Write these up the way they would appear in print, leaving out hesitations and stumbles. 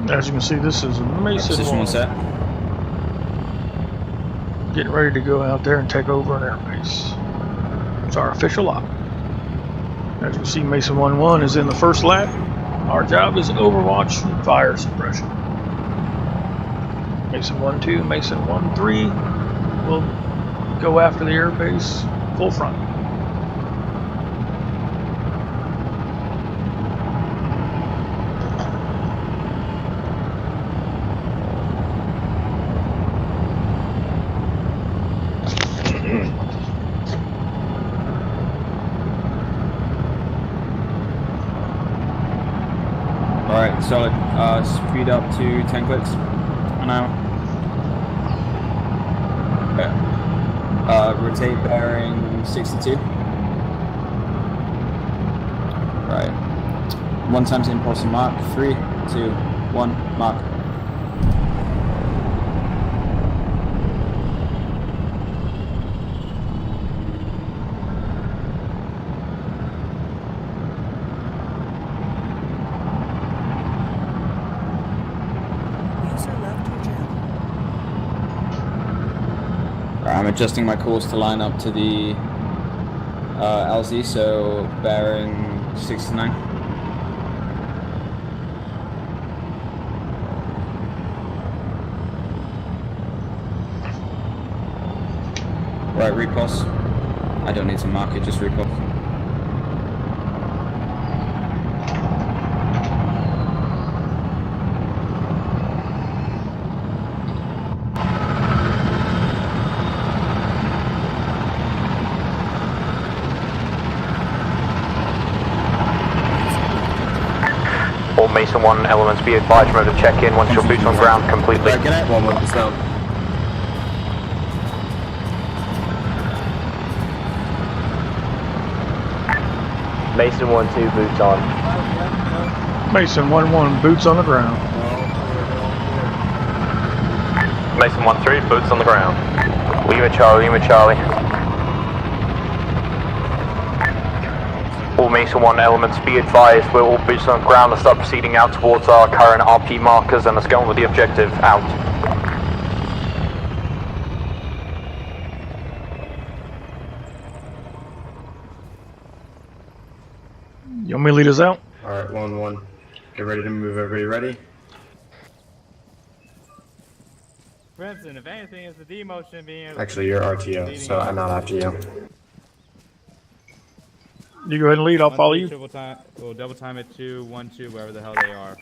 As you can see, this is Mason Position 1 set. Getting ready to go out there and take over an airbase. It's our official lock. As you can see, Mason 1-1 is in the first lap. Our job is overwatch and fire suppression. Mason 1-2, Mason 1-3 will go after the airbase full front. Alright, solid. Speed up to 10 clicks an hour. Rotate bearing 62. Right. 1 times impulse and mark. 3, 2, 1, mark. I'm adjusting my course to line up to the LZ, so bearing 69. Right, repulse. I don't need to mark it, just repulse. All Mason 1 elements be advised, remember to check in once your boots on ground completely. Right, get it? 1-1, slow. Mason 1-2, boots on. Mason 1-1, boots on the ground. Mason 1-3, boots on the ground. Lima Charlie. All Mason 1 elements be advised, we're all boots on the ground. Let's start proceeding out towards our current RP markers and let's go on with the objective. Out. You want me to lead us out? Alright, 1-1. Get ready to move. Everybody ready? Crimson, if anything, it's the demotion being able Actually, you're RTO, so I'm not after you. You go ahead and lead, I'll follow you. We'll double time it 2-1-2, wherever the hell they are.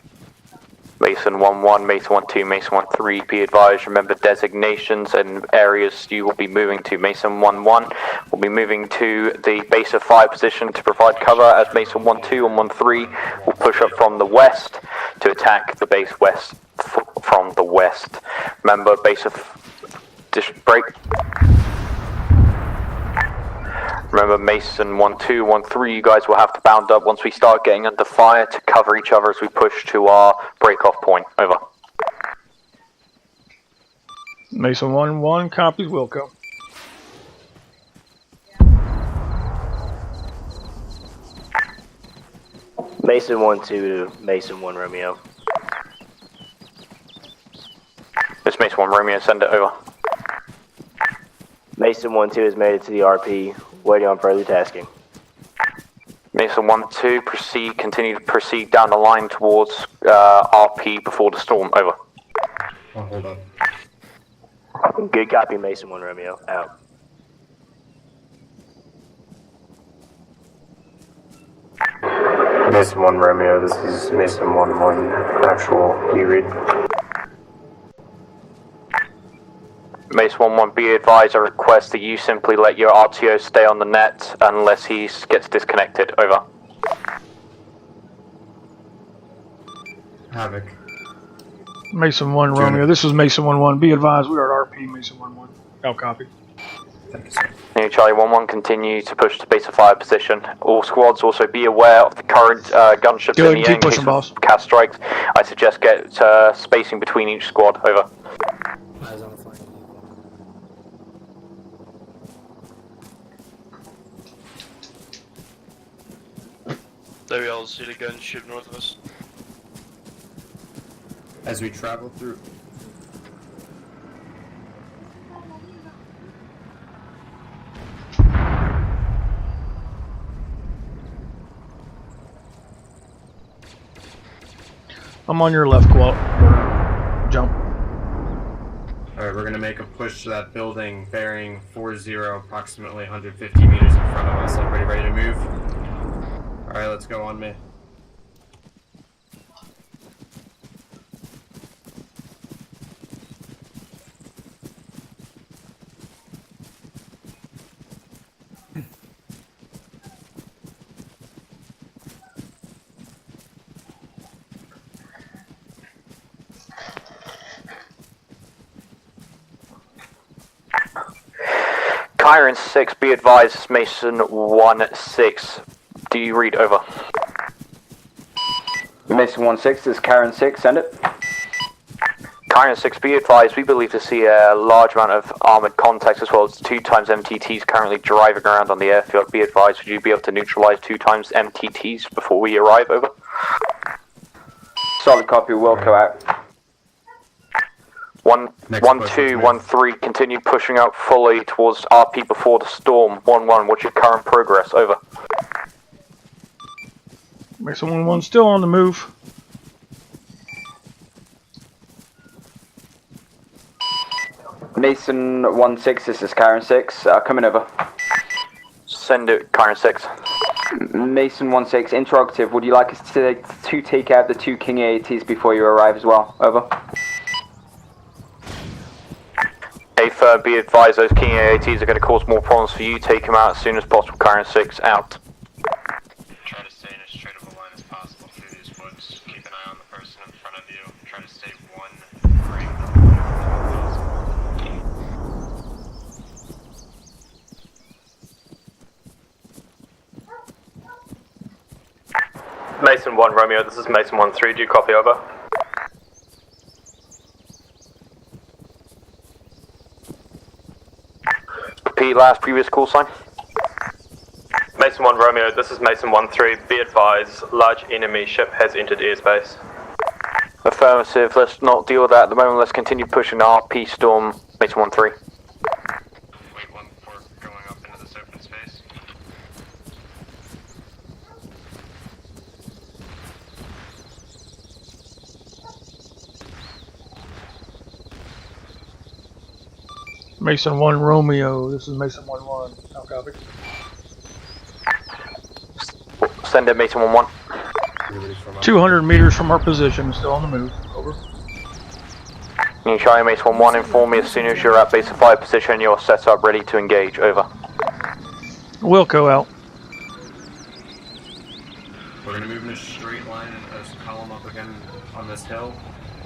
Mason 1-1, Mason 1-2, Mason 1-3, be advised, remember designations and areas you will be moving to. Mason 1-1 will be moving to the base of 5 position to provide cover as Mason 1-2 and 1-3 will push up from the west to attack the base west from the west. Remember, base of break. Remember, Mason 1-2, 1-3, you guys will have to bound up once we start getting under fire to cover each other as we push to our break-off point. Over. Mason 1-1, copies, Wilco. Mason 1-2 to Mason 1 Romeo. This Mason 1 Romeo, send it over. Mason 1-2 has made it to the RP, waiting on further tasking. Mason 1-2, continue to proceed down the line towards RP before the storm. Over. Oh, hold on. Good copy, Mason 1 Romeo. Out. Mason 1 Romeo, this is Mason 1-1, actual, you read. Mason 1-1, be advised, I request that you simply let your RTO stay on the net unless he gets disconnected. Over. Havoc. Mason 1 Romeo, this is Mason 1-1, be advised, we are at RP, Mason 1-1. Out, copy. Thank you, sir. New Charlie 1-1, continue to push to base of 5 position. All squads also be aware of the current gunships in the air in case of cast strikes. I suggest get spacing between each squad. Over. Eyes on the flank. There we all see the gunship north of us. As we travel through... I'm on your left, Qualt. Jump. Alright, we're gonna make a push to that building bearing 40, approximately 150 meters in front of us. Everybody ready to move? Alright, let's go on me. Kyron 6, be advised, Mason 1-6. Do you read? Over. Mason 1-6, this is Karen 6, send it. Kyron 6, be advised, we believe to see a large amount of armoured contacts as well as 2 times MTTs currently driving around on the airfield. Be advised, would you be able to neutralise 2 times MTTs before we arrive? Over. Solid copy, Wilco out. 1-2-1-3, continue pushing out fully towards RP before the storm. 1-1, what's your current progress? Over. Mason 1-1 still on the move. Mason 1-6, this is Karen 6, coming over. Send it, Kyron 6. Mason 1-6, interrogative, would you like us to take out the 2 King AATs before you arrive as well? Over. A-Firm, be advised, those King AATs are going to cause more problems for you. Take them out as soon as possible. Kyron 6, out. Try to stay in as straight of a line as possible through these woods. Keep an eye on the person in front of you. Try to stay 1 frame. Mason 1 Romeo, this is Mason 1-3, do you copy? Over? Repeat last previous call sign. Mason 1 Romeo, this is Mason 1-3, be advised, large enemy ship has entered airspace. Affirmative, let's not deal with that at the moment, let's continue pushing the RP storm. Mason 1-3. Wait one before going up into this open space. Mason 1 Romeo. This is Mason 1-1. How copy? Send it, Mason 1-1. 200 meters from our position. Still on the move. Over. You Charlie Mason 1-1, inform me as soon as you're at base of 5 position, you're set up, ready to engage. Over. Wilco out. We're gonna move in a straight line and column up again on this hill.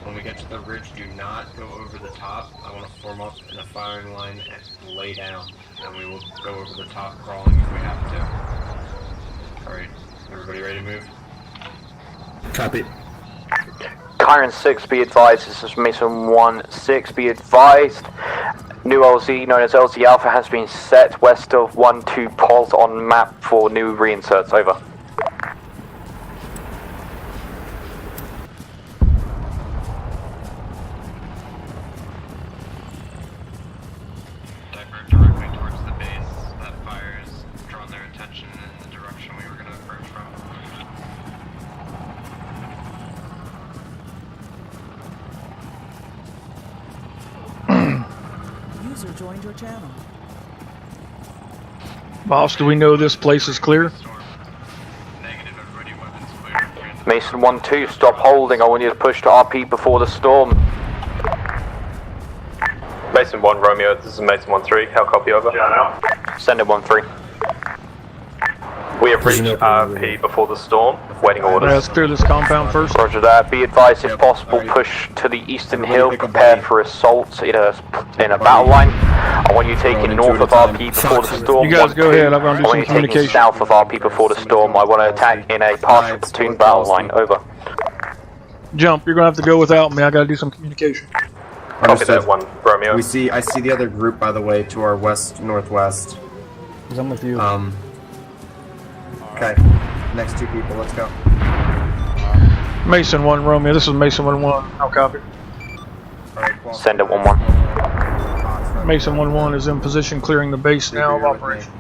When we get to the ridge, do not go over the top. I want to form up in a firing line and lay down. And we will go over the top crawling if we have to. Alright, everybody ready to move? Copy. Kyron 6, be advised, this is Mason 1-6, be advised. New LZ, known as LZ Alpha, has been set west of 1-2 Pulse on map for new reinserts. Over. Divert directly towards the base. That fire has drawn their attention in the direction we were going to approach from. User joined your channel. Boss, do we know this place is clear? Negative, everybody, weapons clear. Mason 1-2, stop holding, I want you to push to RP before the storm. Mason 1 Romeo, this is Mason 1-3, how copy? Over? Send it 1-3. We have reached RP before the storm, waiting orders. Let's clear this compound first. Roger that. Be advised, if possible, push to the eastern hill. Prepare for assault in a battle line. I want you taking north of RP before the storm. You guys go ahead. I'm going to I do want some you taking communication. south of RP before the storm. I want to attack in a partial platoon battle line. Over. Jump. You're going to have to go without me. I got to do some communication. Copy that 1 Romeo. I see the other group, by the way, to our west-northwest. I'm with you. Okay. Next 2 people, let's go. Mason 1 Romeo, this is Mason 1-1. How copy? Send it 1-1. Mason 1-1 is in position clearing the base now of operation.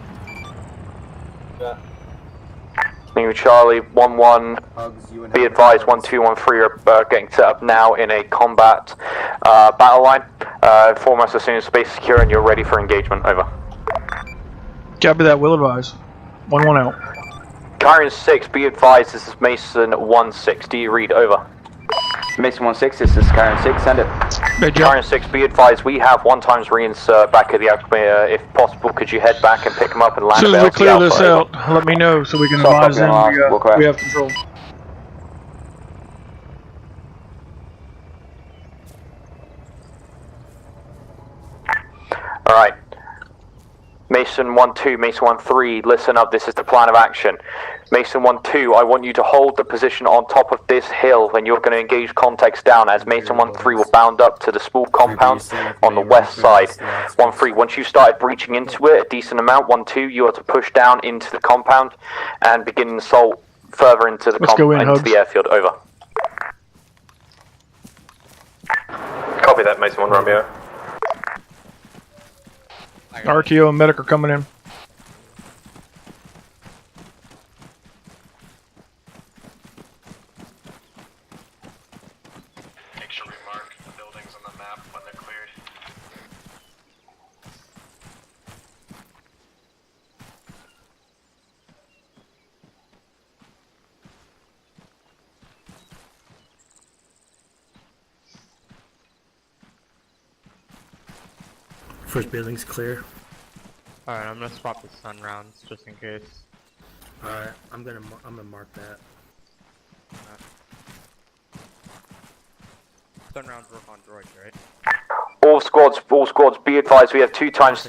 Lima Charlie 1-1. Be advised 1-2-1-3 are getting set up now in a combat battle line. Inform us as soon as space is secure and you're ready for engagement. Over. Copy that, will advise. 1-1 out. Kyron 6, be advised this is Mason 1-6. Do you read? Over. Mason 1-6, this is Kyron 6, send it. Kyron 6, be advised we have 1 times reinsert back at the Alchemy. If possible, could you head back and pick them up and land as soon as we clear this out, let me know so we can advise them we have control. Alright. Mason 1-2, Mason 1-3, listen up, this is the plan of action. Mason 1-2, I want you to hold the position on top of this hill and you're going to engage context down as Mason 1-3 will bound up to the spool compound on the west side. 1-3, once you started breaching into it a decent amount, 1-2, you are to push down into the compound and begin assault further into the the airfield. Over. Copy that, Mason 1 Romeo. RTO and medic are coming in. Make sure we mark the buildings on the map when they're cleared. First building's clear. Alright, I'm gonna swap the sun rounds just in case. Alright, I'm gonna mark that. Sun rounds work on droids, right? All squads, be advised we have 2 times...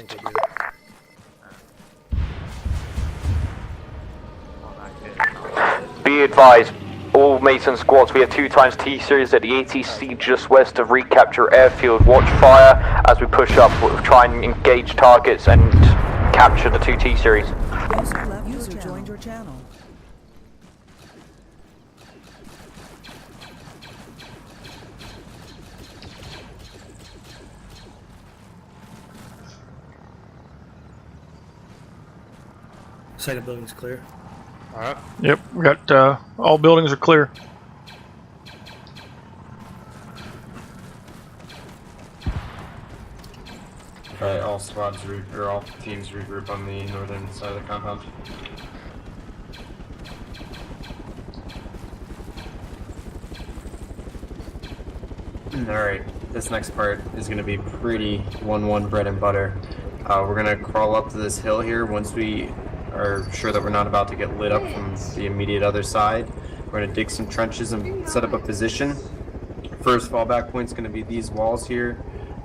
Be advised, all Mason squads, we have 2 times T-series at the ATC just west of recapture airfield. Watch fire as we push up. We'll try and engage targets and capture the 2 T-series. User joined your channel. Second building's clear. Alright. Yep, we got all buildings are clear. Alright, all squads or all teams regroup on the northern side of the compound. Alright, this next part is going to be pretty 1-1 bread and butter. We're going to crawl up to this hill here once we are sure that we're not about to get lit up from the immediate other side. We're going to dig some trenches and set up a position. First fallback point is going to be these walls here,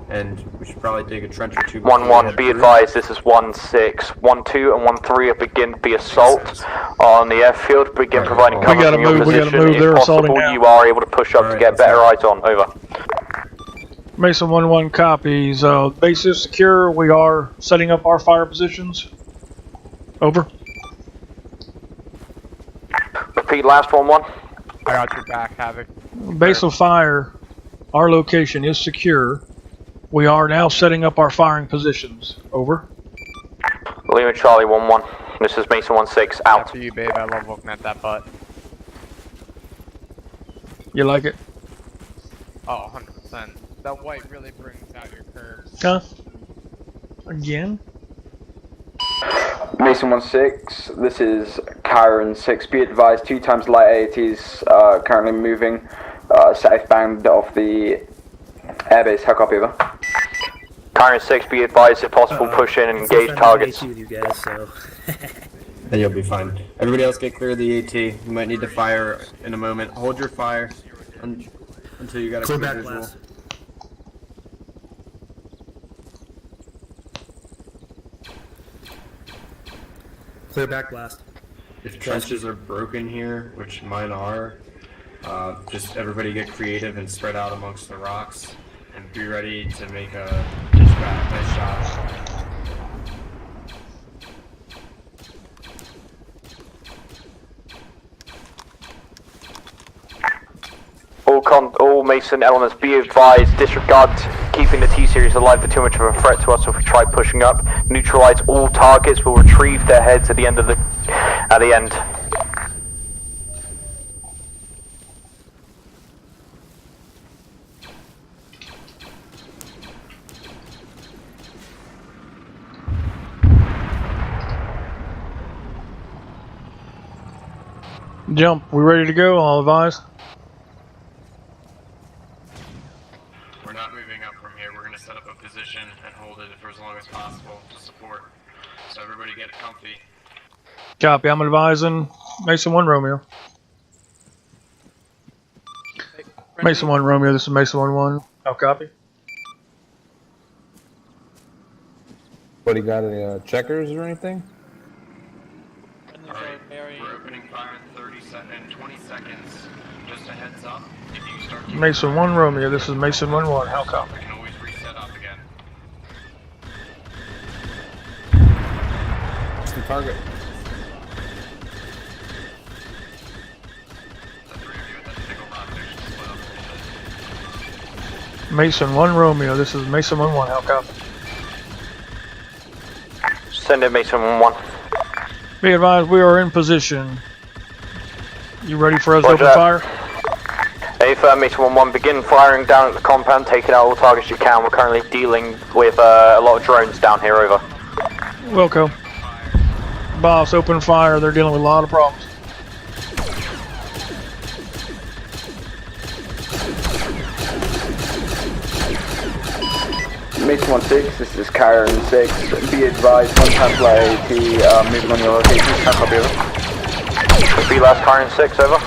and we should probably dig a trench or 2. 1-1, be advised this is 1-6. 1-2 and 1-3 begin the assault on the airfield. Begin providing cover from your position. If possible, you are able to push up to get better eyes on. Over. Mason 1-1 copies. Base is secure. We are setting up our fire positions. Over. Repeat last 1-1. I got your back, Havoc. Base of fire, our location is secure. We are now setting up our firing positions. Over. Lima Charlie 1-1. This is Mason 1-6. Out. After you, babe. I love looking at that butt. You like it? Oh, 100%. That white really brings out your curves. Huh? Again? Mason 1-6, this is Kyron 6. Be advised, 2 times light AATs currently moving southbound off the airbase. How copy, over? Kyron 6, be advised if possible, push in and engage targets. With you guys, so. Then you'll be fine. Everybody else get clear of the AT. You might need to fire in a moment. Hold your fire until you got a clear visual. Blast. Clear back blast. If trenches are broken here, which mine are, just everybody get creative and spread out amongst the rocks and be ready to make a pitch back. Nice shot. All Mason elements, be advised, disregard keeping the T-Series alive for too much of a threat to us if we try pushing up. Neutralize all targets, we'll retrieve their heads at the end. Jump, we ready to go? I'll advise. We're not moving up from here. We're going to set up a position and hold it for as long as possible to support. So everybody get comfy. Copy, I'm advising Mason 1 Romeo. Mason 1 Romeo, this is Mason 1-1. How copy? What, he got any checkers or anything? Alright, we're opening fire in 20 seconds. Just a heads up, if you start Mason 1 Romeo, this is Mason 1-1. How copy? we can always reset up again. What's the target? The three of you at that single rock station split up a little bit. Mason 1 Romeo, this is Mason 1-1. How copy? Send in Mason 1-1. Be advised, we are in position. You ready for us to Roger open that. fire? Affirm, Mason 1-1, begin firing down at the compound, taking out all targets you can. We're currently dealing with a lot of drones down here, over. Wilco. Boss, open fire. They're dealing with a lot of problems. Mason 1-6, this is Karen 6. Be advised, one time flight AT moving on your location. How copy, over? Be last Karen 6, over.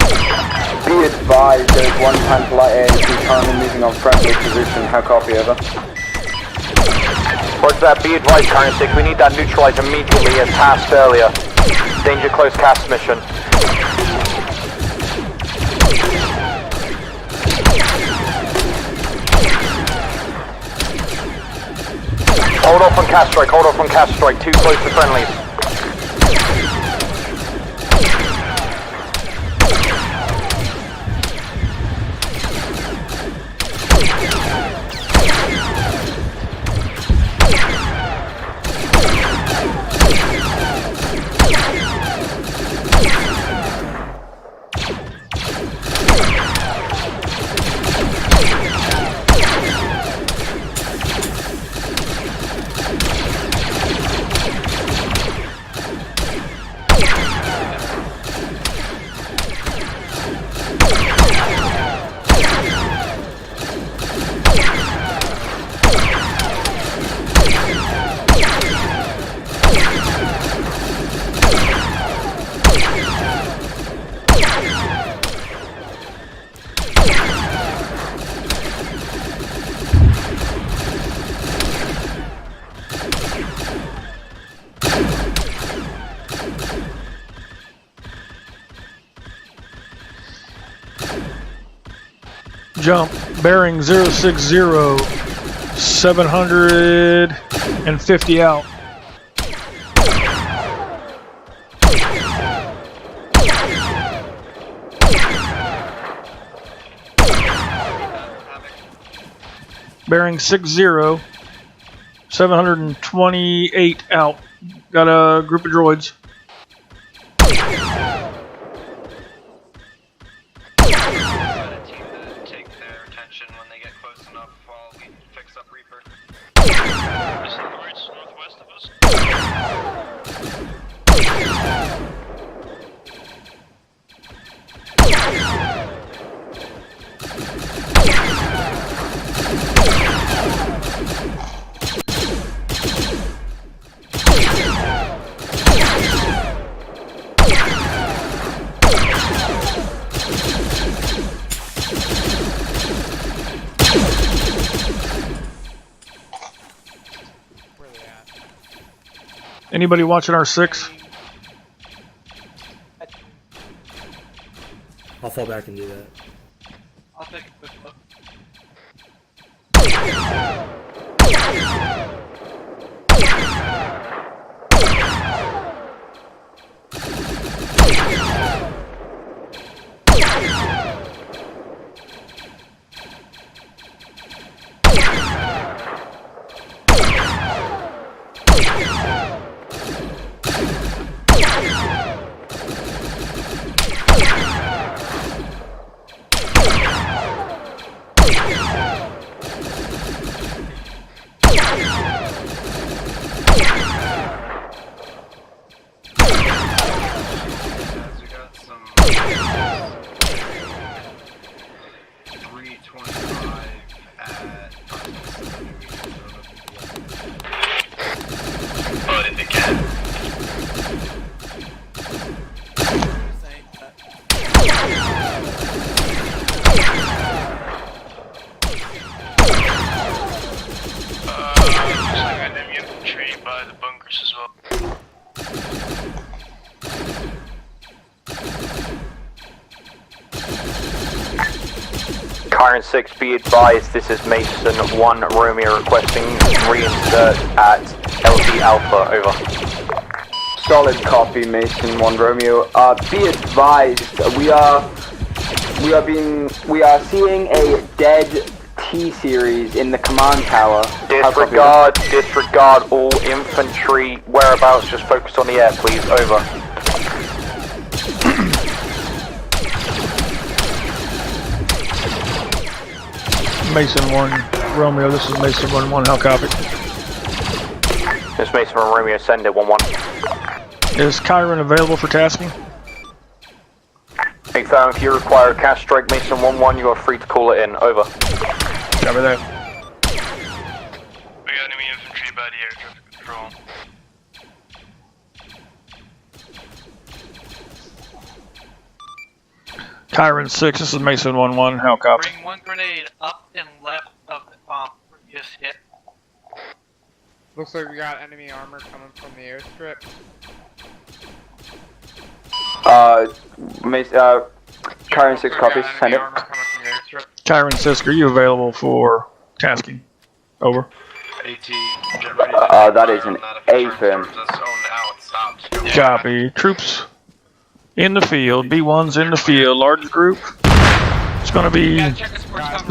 Be advised, there's one time flight AT currently moving on friendly position. How copy, over? Roger that, be advised Karen 6, we need that neutralized immediately as tasked earlier. Danger close cast mission. Hold off on cast strike, hold off on cast strike, too close to friendlies. Jump, bearing 060, 750 out. Bearing 60, 728 out. Got a group of droids. Anybody watching our 6? I'll fall back and do that. I'll take a quick look. 25 at... But if they can. I got enemy infantry by the bunkers as well. Kyron 6, be advised, this is Mason 1 Romeo requesting reinsert at LT Alpha, over. Solid copy, Mason 1 Romeo. Be advised, we are seeing a dead T-series in the command tower. Disregard all infantry whereabouts, just focus on the air please, over. Mason 1 Romeo, this is Mason 1-1, how copy? This is Mason 1 Romeo, send it 1-1. Is Kyron available for tasking? Confirm, if you require a cash strike Mason 1-1, you are free to call it in, over. Copy that. We got enemy infantry by the air traffic control. Kyron 6, this is Mason 1-1, how copy? Bring one grenade up and left of the bomb. Just hit. Looks like we got enemy armor coming from the airstrip. Kyron 6 copies, send it. Kyron 6, are you available for tasking? Over. AT, get ready That is an A firm. Copy. Troops in the field. B1's in the field. Large group. It's going to be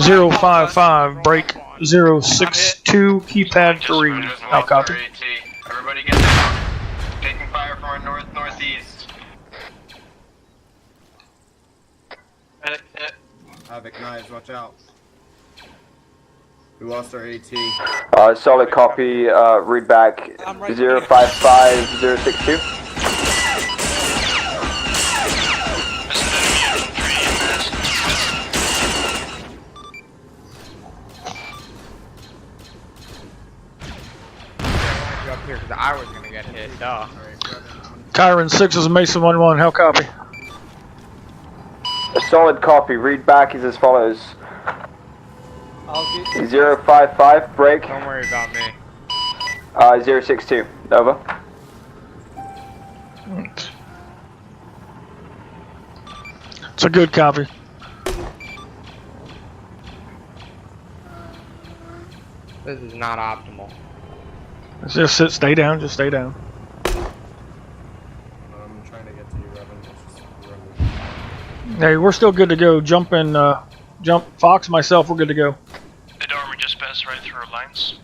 055, break 062, keypad 3. How copy? Everybody get down. Taking fire from our northeast. Havoc knives, watch out. We lost our AT. Solid copy, read back 055062. Up here because I was gonna get hit. Duh. Kyron 6 is Mason 1-1, how copy? A solid copy, read back is as follows. 055, break. Don't worry about me. 062, over. It's a good copy. This is not optimal. Just sit, stay down, just stay down. I'm trying to get to you, Revan. Hey, we're still good to go. Jump and, jump. Fox, myself, we're good to go. The armor just passed right through our lines.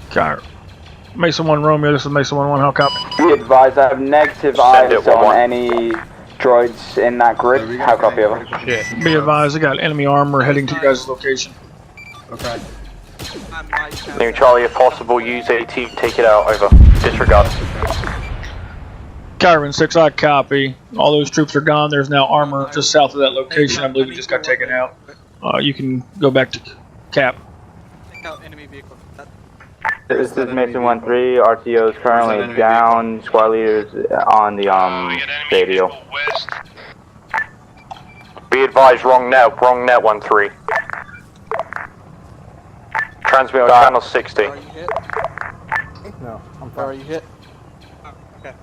Kyron. Mason 1 Romeo, this is Mason 1-1, how copy? Be advised, I have negative eyes on any droids in that grid. How copy, over? Be advised, I got enemy armor heading to you guys' location. Okay. New Charlie, if possible, use AT, take it out, over. Disregard. Kyron 6, I copy. All those troops are gone. There's now armor just south of that location. I believe it just got taken out. You can go back to Cap. This is Mason 1-3. RTO is currently down. Squad leaders on the radio. Be advised, wrong net 1-3. Transmit on channel 60. No, I'm fine. Are you hit? Okay.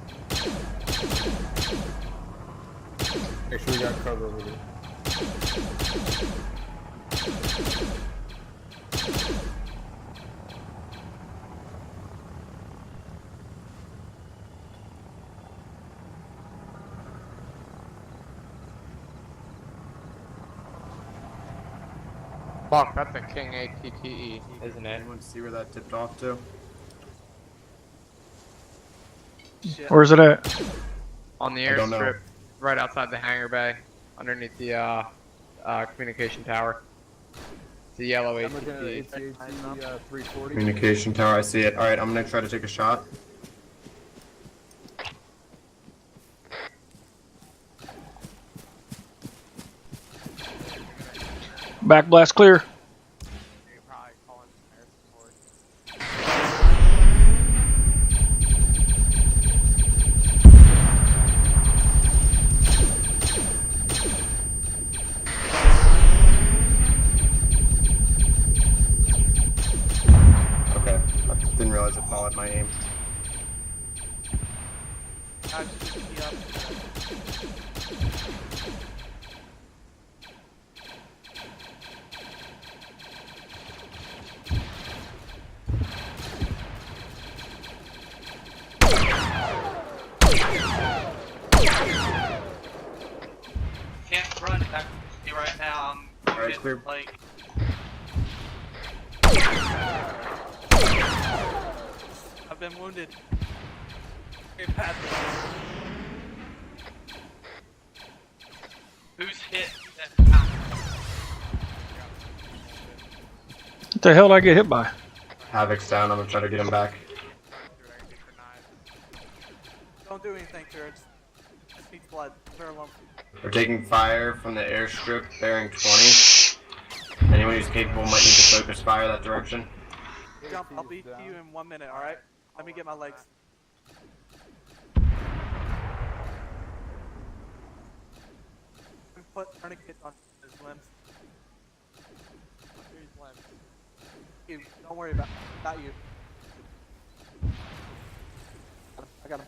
Make sure we got cover over here. Fuck, that's a King ATTE, isn't it? Anyone see where that tipped off to? Where's it at? On the I don't know. airstrip, right outside the hangar bay, underneath the Communication tower. It's a yellow I'm looking at ATP. AT-AT 340. Communication tower, I see it. Alright, I'm gonna try to take a shot. Back blast clear. Okay, I didn't realize it followed my aim. Can't run back to me right now. I'm Alright, clear. like I've been wounded. Okay, pass it. Who's hit? What the hell did I get hit by? Havoc's down, I'm gonna try to get him back. Don't do anything, Courage. Just needs blood. Leave her alone. We're taking fire from the airstrip bearing 20. Anyone who's capable might need to focus fire that direction. Jump, I'll be to you in 1 minute, alright? Let me get my legs. Put tourniquet on his limbs. Under his limbs. You, don't worry about not you. I got him.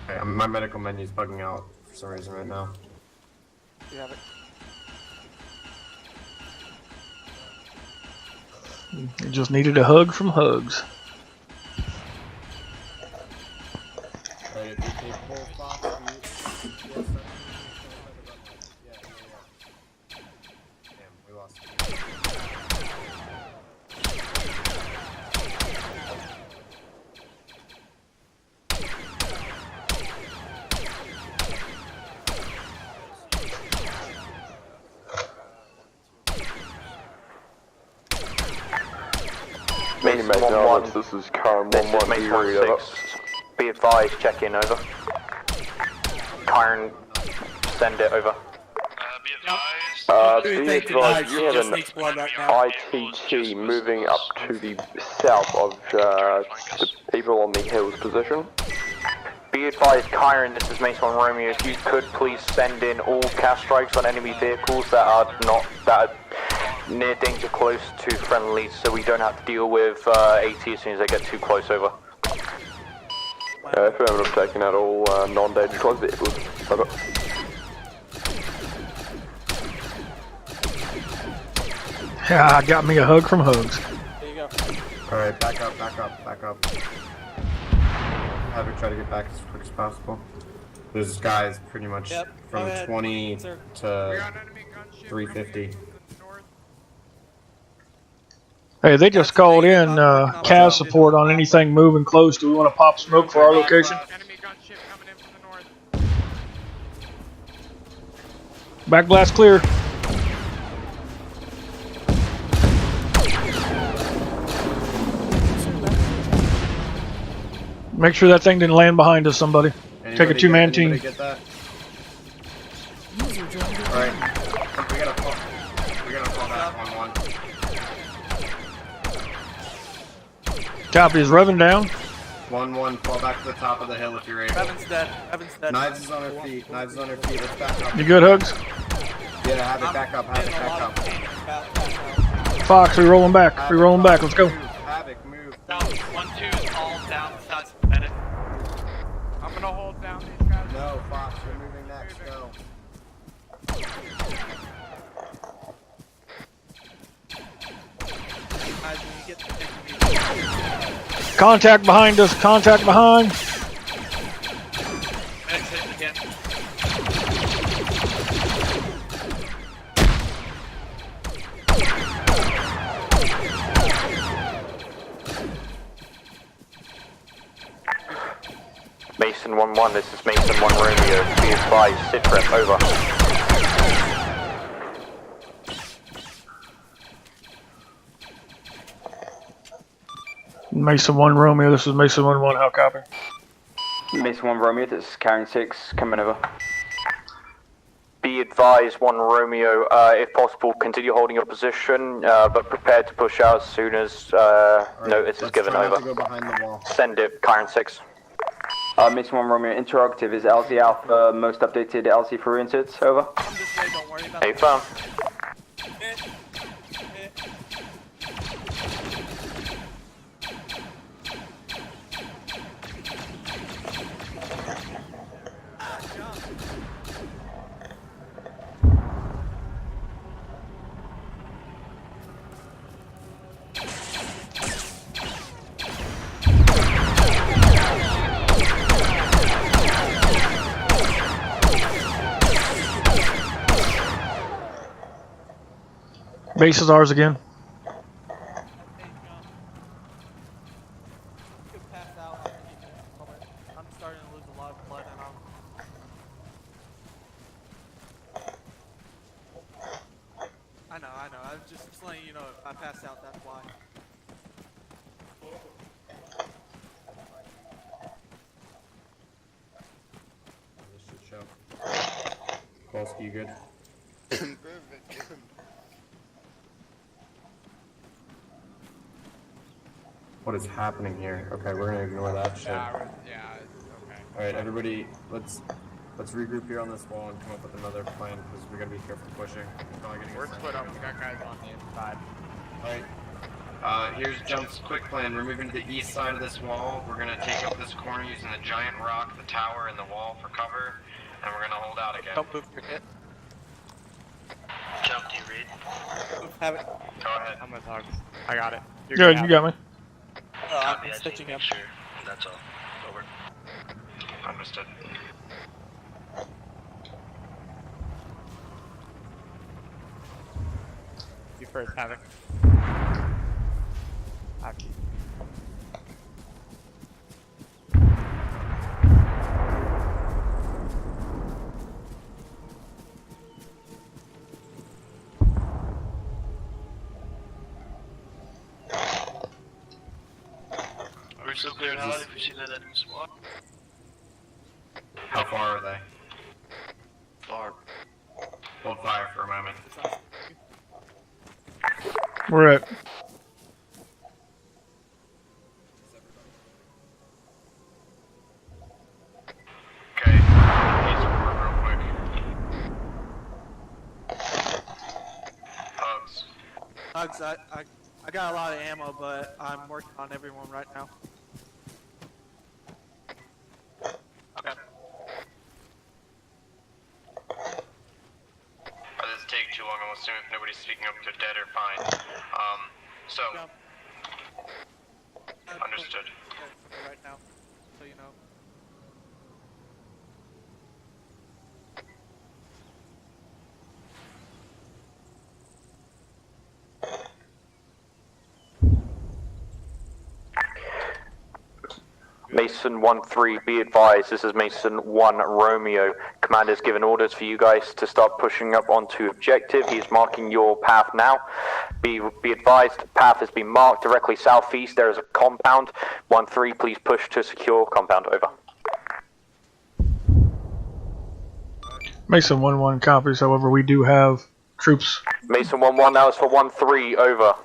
Okay, my medical menu's bugging out for some reason right now. You have it. You just needed a hug from Hugs. Alright, if you take full Fox, Damn, we lost. Mason 1-1, this is Karen 1-1, Mason 1-6. Be advised, check in, over. Karen, send it, over. Be advised, you have an ITT moving up to the south of the people on the hill's position. Be advised, Kyron, this is Mason 1 Romeo, if you could please send in all cast strikes on enemy vehicles that are near danger close to friendly, so we don't have to deal with AT as soon as they get too close, over. Affirmative, taking out all non-danger close vehicles. Over. Yeah, got me a hug from Hugs. There you go. Alright, back up, back up, back up. Have her try to get back as quick as possible. This guy is pretty much from 20 to 350. Hey, they just called in CAS support on anything moving close. Do we want to pop smoke for our location? Enemy gunship coming in from the north. Back blast clear. Make sure that thing didn't land behind us, somebody. Take a two-man team. Get that? Alright, we gotta fall back 1-1. Copy is revving down. 1-1, fall back to the top of the hill if you're able. Evan's dead. Evan's dead. Knives is on her feet, Knives is on her feet, let's back up. You good, Hugs? Yeah, have it back up, have it back up. Fox, we rolling back. We rolling back. Let's go. Havoc, move. Down, 1-2 is all down besides medic. I'm gonna hold down these guys. No, Fox, we're moving next, go. Guys, when you get to Contact behind us. Contact behind. medic's hitting again. Mason 1-1, this is Mason 1 Romeo, be advised, sit rep, over. Mason 1 Romeo, this is Mason 1-1, how copy? Mason 1 Romeo, this is Karen 6, coming over. Be advised, 1 Romeo, if possible, continue holding your position, but prepare to push out as soon as notice is given over. Go behind the wall. Send it, Karen 6. Mason 1 Romeo, interrogative, is LZ Alpha most updated LZ for inserts, over? I'm this way, don't worry about Hey, firm. Base is ours again. I'm starting to lose a lot of blood and I know. I'm just letting you know if I pass out, that's why. This should show. Polsky, you good? What is happening here? Okay, we're gonna ignore that shit. Yeah, it's okay. Alright, everybody, let's regroup here on this wall and come up with another plan because we gotta be careful pushing. We're split up. We got guys on the inside. Alright. Here's Jump's quick plan. We're moving to the east side of this wall. We're gonna take up this corner using the giant rock, the tower, and the wall for cover, and we're gonna hold out again. Don't move your hit. Jump, do you read? Have it. Go ahead. I'm gonna talk. I got it. You're Good, you got me. Copy, I'm I stitching make him. sure. That's all. Over. Understood. You first, Havoc. Happy. We're still clearing out if we see that enemy squad. How far are they? Far. Hold fire for a moment. We're at. Okay, need some work real quick. Hugs. I got a lot of ammo, but I'm working on everyone right now. Okay. This take too long, I'm assuming if nobody's speaking up, they're dead or fine. So. Understood. Right now, so you know. Mason 1-3, be advised, this is Mason 1 Romeo. Commander's given orders for you guys to start pushing up onto objective. He's marking your path now. Be advised, path has been marked directly southeast. There is a compound. 1-3, please push to secure compound. Over. Mason 1-1 copies, however, we do have troops. Mason 1-1, that was for 1-3, over.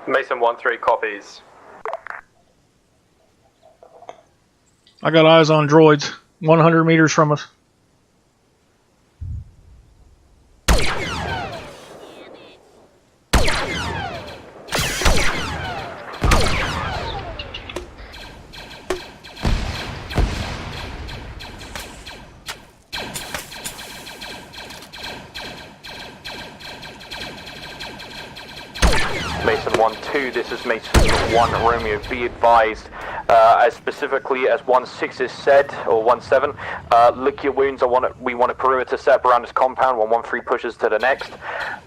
Mason 1-3 copies. I got eyes on droids, 100 meters from us. Mason 1-2, this is Mason 1 Romeo. Be advised, as specifically as 1-6 is said, or 1-7, lick your wounds. We want a perimeter set up around this compound. 1-1-3 pushes to the next.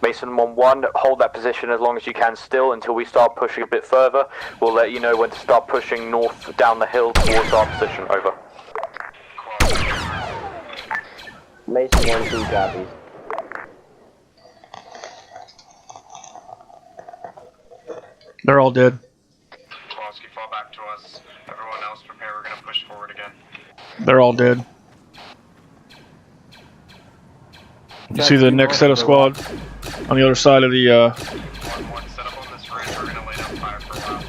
Mason 1-1, hold that position as long as you can still until we start pushing a bit further. We'll let you know when to start pushing north down the hill towards our position. Over. Mason 1-2 copies. They're all dead. Kowalski, fall back to us. Everyone else prepare, we're gonna push forward again. They're all dead. You see the next set of squad on the other side of the 1-1, set up on this ridge, we're gonna lay down fire for a while.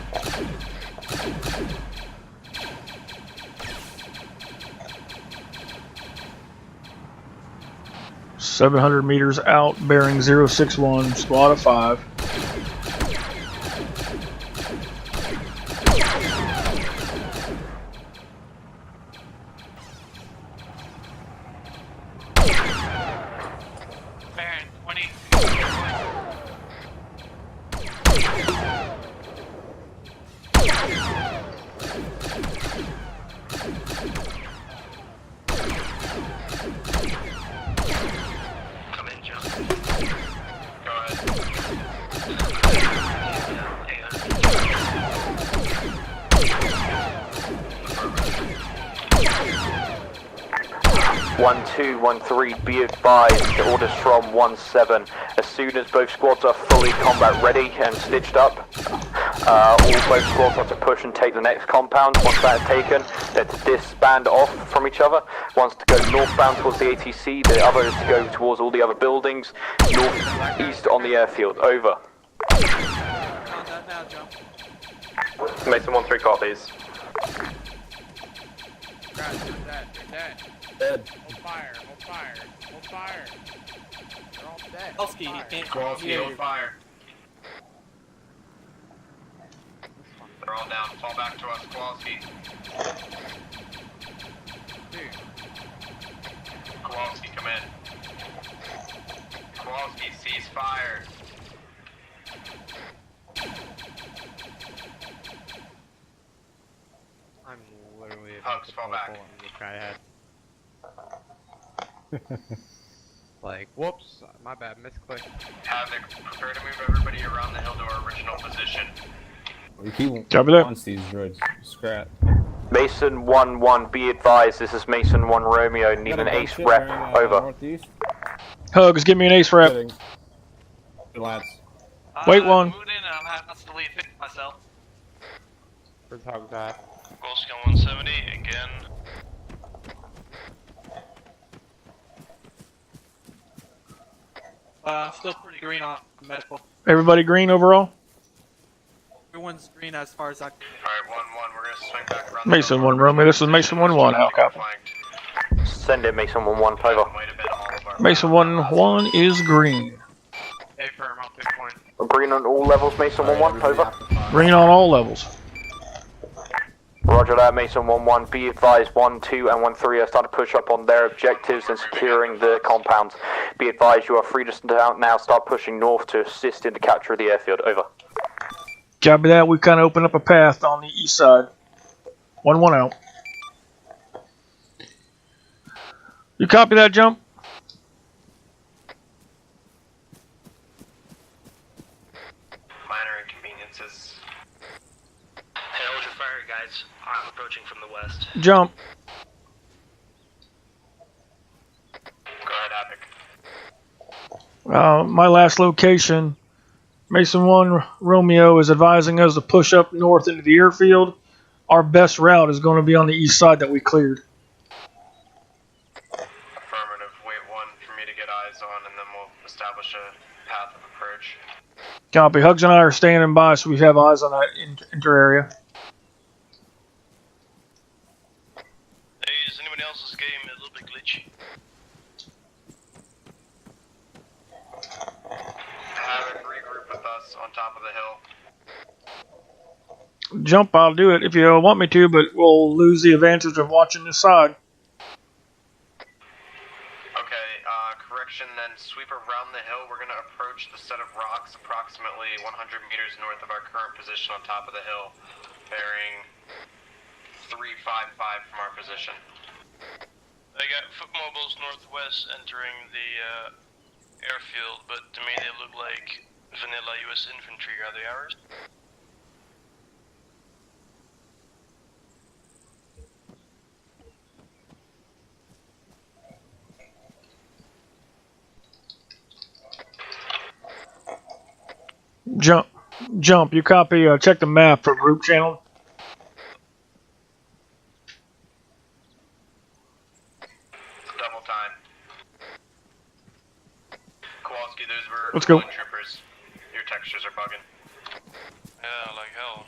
700 meters out, bearing 061, squad of 5. Baron, 20. Come in, John. Go ahead. 1213, be advised, the orders from 17. As soon as both squads are fully combat ready and stitched up, both squads are to push and take the next compound. Once that is taken, they're to disband off from each other. One's to go northbound towards the ATC, the other is to go towards all the other buildings, northeast on the airfield. Over. Contact now, Joe. Mason 1-3 copies. Guys, they're dead. They're dead. Dead. Hold fire. Hold fire. Hold fire. They're all dead. Kowalski, he can't Kowalski, hear hold you. fire. They're all down. Fall back to us, Kowalski. Dude. Kowalski, come in. Kowalski, cease fire. I'm literally about Hugs, to fall pull back. a bullet in the guy head. Like, whoops, my bad, misclick. Havoc, prepare to move everybody around the hill to our original position. We keep Copy that. once these droids scrap. Mason 1-1, be advised, this is Mason 1 Romeo, need an ace rep. Over. Northeast. Hugs, give me an ace rep. Good lads. Wait one. Moved in and I'm having to leave it myself. Where's Hugs at? Kowalski on 170, again. Still pretty green on medical. Everybody green overall? Everyone's green as far as I can. Alright, 1-1, we're gonna swing back around. Mason 1 Romeo, this is Mason 1-1, how copy? Send in Mason 1-1, over. Mason 1-1 is green. Hey, firm up this point. Green on all levels, Mason 1-1, over. Green on all levels. Roger that, Mason 1-1, be advised 1-2 and 1-3 are starting to push up on their objectives and securing the compounds. Be advised you are free to now start pushing north to assist in the capture of the airfield. Over. Copy that, we kind of opened up a path on the east side. 1-1 out. You copy that, Jump? Minor inconveniences. Hey, hold your fire, guys. I'm approaching from the west. Jump. Go ahead, Havoc. My last location, Mason 1 Romeo is advising us to push up north into the airfield. Our best route is going to be on the east side that we cleared. Affirmative. Wait 1 for me to get eyes on, and then we'll establish a path of approach. Copy. Hugs and I are standing by so we have eyes on that inter area. Hey, is anyone else's game a little bit glitchy? Havoc, regroup with us on top of the hill. Jump, I'll do it if you want me to, but we'll lose the advantage of watching this side. Okay, correction then. Sweep around the hill. We're going to approach the set of rocks approximately 100 meters north of our current position on top of the hill, bearing 355 from our position. I got foot mobiles northwest entering the airfield, but to me they look like vanilla US infantry. Are they ours? Jump. Jump, you copy, check the map for group channel. Double time. Kowalski, those were Let's go. clone troopers. Your textures are bugging. Yeah, like hell.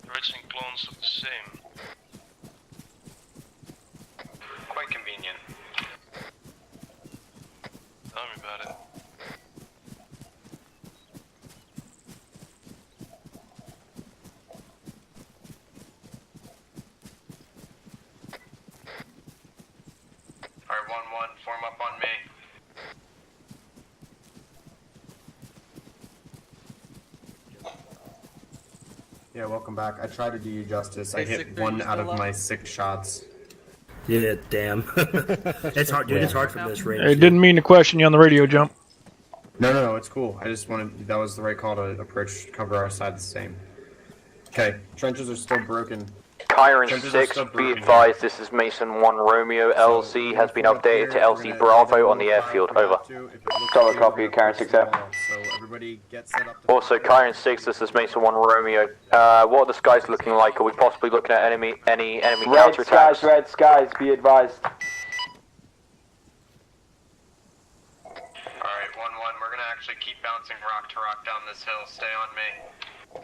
The rich and clones look the same. Quite convenient. Tell me about it. Alright, 1-1, form up on me. Yeah, welcome back. I tried to do you justice. I hit 1 out of my 6 shots. Yeah, damn. It's hard, dude. It's hard from this range. It didn't mean to question you on the radio, Jump. No, it's cool. I just wanted, that was the right call to approach, cover our side the same. Okay, trenches are still broken. Kyron Trenches are 6, still be broken advised, this is Mason 1 Romeo. LZ has been updated to LZ Bravo on the airfield. Over. Solid copy, Kyron 6 out. So everybody get set up. Also, Kyron 6, this is Mason 1 Romeo. What are the skies looking like? Are we possibly looking at any enemy counterattacks? Red skies, be advised. Alright, 1-1, we're gonna actually keep bouncing rock to rock down this hill. Stay on me.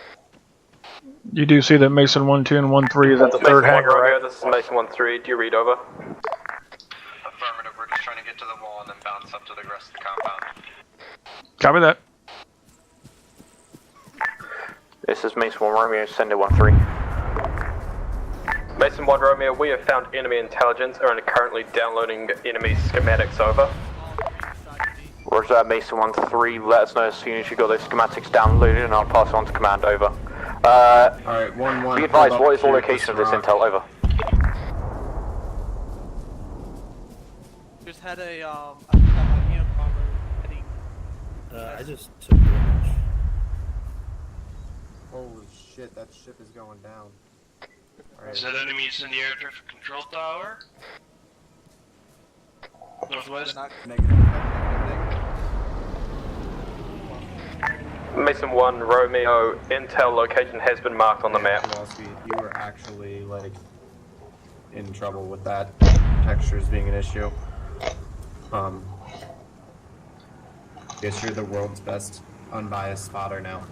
You do see that Mason 1-2 and 1-3 is at the third hangar, right? This is Mason 1-3. Do you read over? Affirmative, we're just trying to get to the wall and then bounce up to the rest of the compound. Copy that. This is Mason 1 Romeo, send it 1-3. Mason 1 Romeo, we have found enemy intelligence and are currently downloading enemy schematics. Over. Roger that, Mason 1-3. Let us know as soon as you got those schematics downloaded and I'll pass it on to command. Over. Alright, 1-1. Be advised, what is the location of this intel? Over. Just had a EM bomber heading. I just took damage. Holy shit, that ship is going down. Alright. Is that enemies in the air traffic control tower? Northwest? Mason 1 Romeo, intel location has been marked on the map. Kowalski, you were actually, like, in trouble with that. Textures being an issue. Guess you're the world's best unbiased spotter now.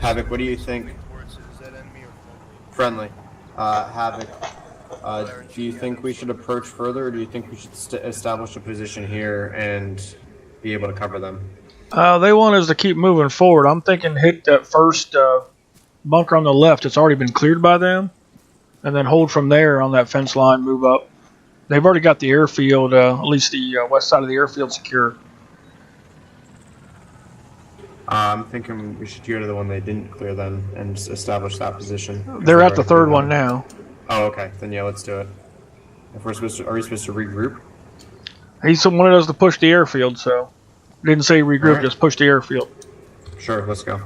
Havoc, what do you think? Friendly. Havoc, do you think we should approach further, or do you think we should establish a position here and be able to cover them? They want us to keep moving forward. I'm thinking hit that first bunker on the left. It's already been cleared by them. And then hold from there on that fence line, move up. They've already got the airfield, at least the west side of the airfield secure. I'm thinking we should go to the one they didn't clear then and establish that position. They're at the third one now. Oh, okay. Then yeah, let's do it. If we're supposed to, are we supposed to regroup? He wanted us to push the airfield, so didn't say regroup, Right. just push the airfield. Sure, let's go.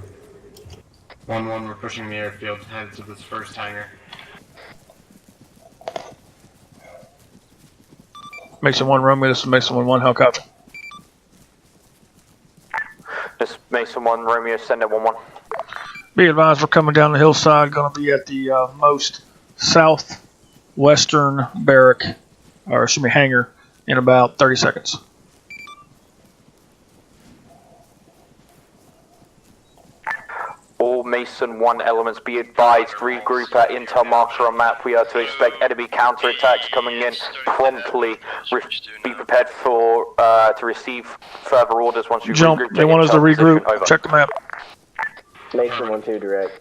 1-1, we're pushing the airfield. Head to this first hangar. Mason 1 Romeo, this is Mason 1-1, how copy? This is Mason 1 Romeo, send it 1-1. Be advised, we're coming down the hillside, going to be at the most southwestern barrack, or excuse me, hangar, in about 30 seconds. All Mason 1 elements, be advised, regroup at intel marker on map. We are to expect enemy counterattacks coming in promptly. Be prepared for to receive further orders once you Jump, regroup. they want us to regroup. Over. Check the map. Mason 1-2 direct.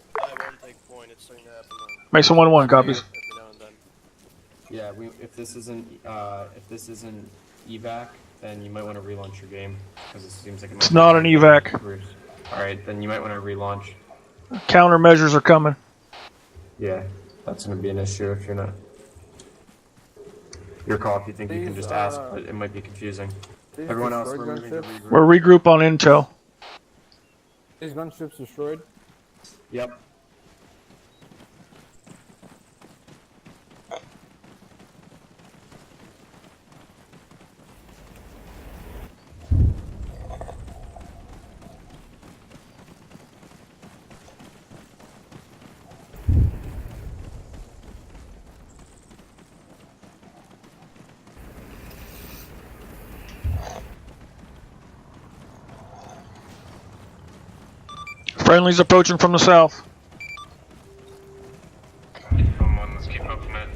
Mason 1-1 copies. Yeah, if this isn't evac, then you might want to relaunch your game because it seems like It's not an evac. All right, then you might want to relaunch. Countermeasures are coming. Yeah, that's going to be an issue if you're not. Your call if you think you can just ask, but it might be confusing. Everyone else, we're moving to regroup. We're regroup on intel. These gunships destroyed? Yep. Friendly's approaching from the south. Come on, let's keep up from it.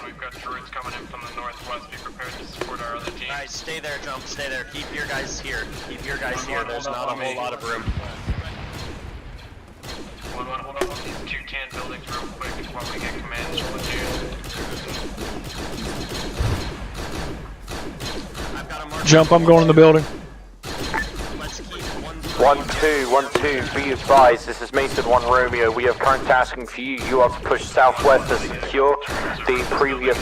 We've got turrets coming in from the northwest. Be prepared to support our other team. Guys, stay there, Jump. Stay there. Keep your guys here. Keep your guys here. There's not a whole lot of room. Hold up on these 2 tan buildings real quick while we get commands from the dude. Jump, I'm going in the building. 1-2, be advised, this is Mason 1 Romeo. We have current tasking for you. You are to push southwest to secure the previous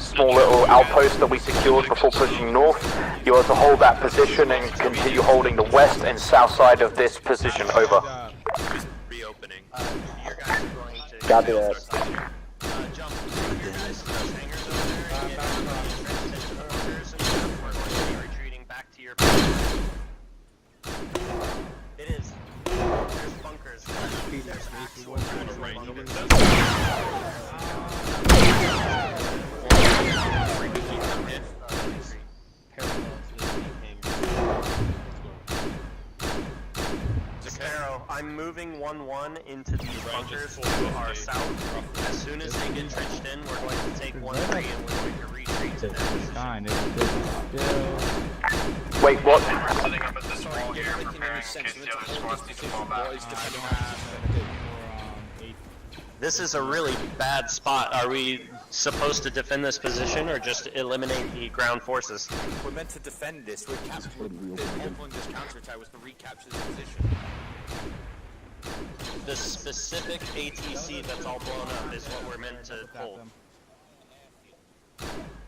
small little outpost that we secured before pushing north. You are to hold that position and continue holding the west and south side of this position. Over. Reopening. Your guys are going to... Copy that. Jump. Your guys' hangars over there and get orders and stuff. We're going to be retreating back to your... It is. There's bunkers. There's actual bunkers. Sparrow, I'm moving 1-1 into these bunkers to our south. As soon as they get trenched in, we're going to take 1-3 and we're going to retreat to that position. Wait, what? This is a really bad spot. Are we supposed to defend this position or just eliminate the ground forces? We're meant to defend this. We're capturing the whole point of this counterattack was to recapture this position. The specific ATC that's all blown up is what we're meant to hold.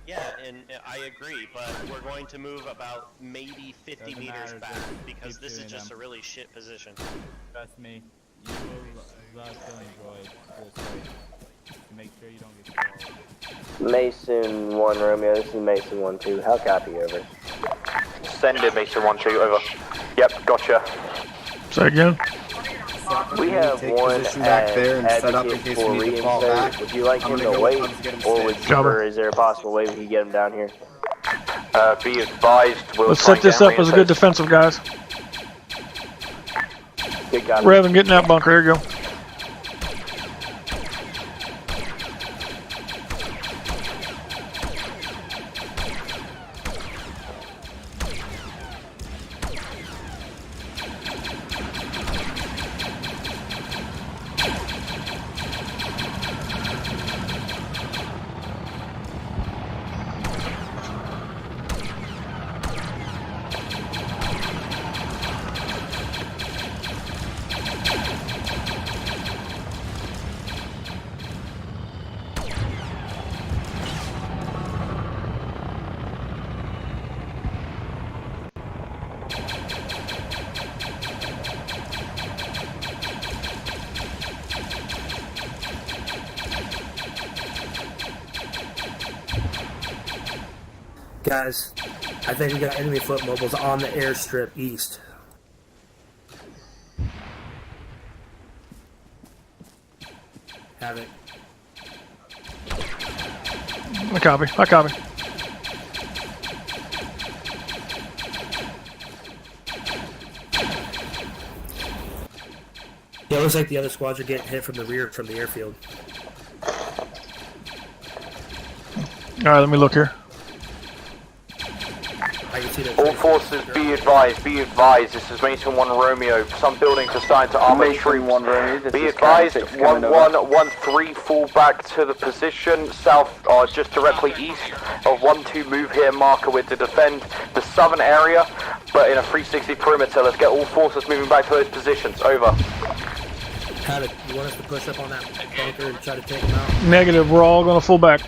Yeah, and I agree, but we're going to move about maybe 50 meters back because this is just a really shit position. Trust me, you will still enjoy this way. To make sure you don't get killed. Mason 1 Romeo, this is Mason 1-2. How copy, over? Send it, Mason 1-2, over. Yep, gotcha. Say again? We have one back there and set up in case we need to fall back. Would you like him to wait, or is there a possible way we can get him down here? Be advised, we'll Let's set this up as a good defensive, guys. Good guy. Revan, get in that bunker. Here you go. Guys, I think we got enemy foot mobiles on the airstrip east. Have it. I copy. I copy. Yeah, it looks like the other squads are getting hit from the rear from the airfield. Alright, let me look here. All forces, be advised, this is Mason 1 Romeo. Some buildings are starting to armor troops. Be advised, 1-1-3, fall back to the position, south, or just directly east of 1-2, move here, marker with to defend the southern area, but in a 360 perimeter. Let's get all forces moving back to those positions, over. Had it. You want us to push up on that bunker and try to take them out? Negative, we're all going to full back.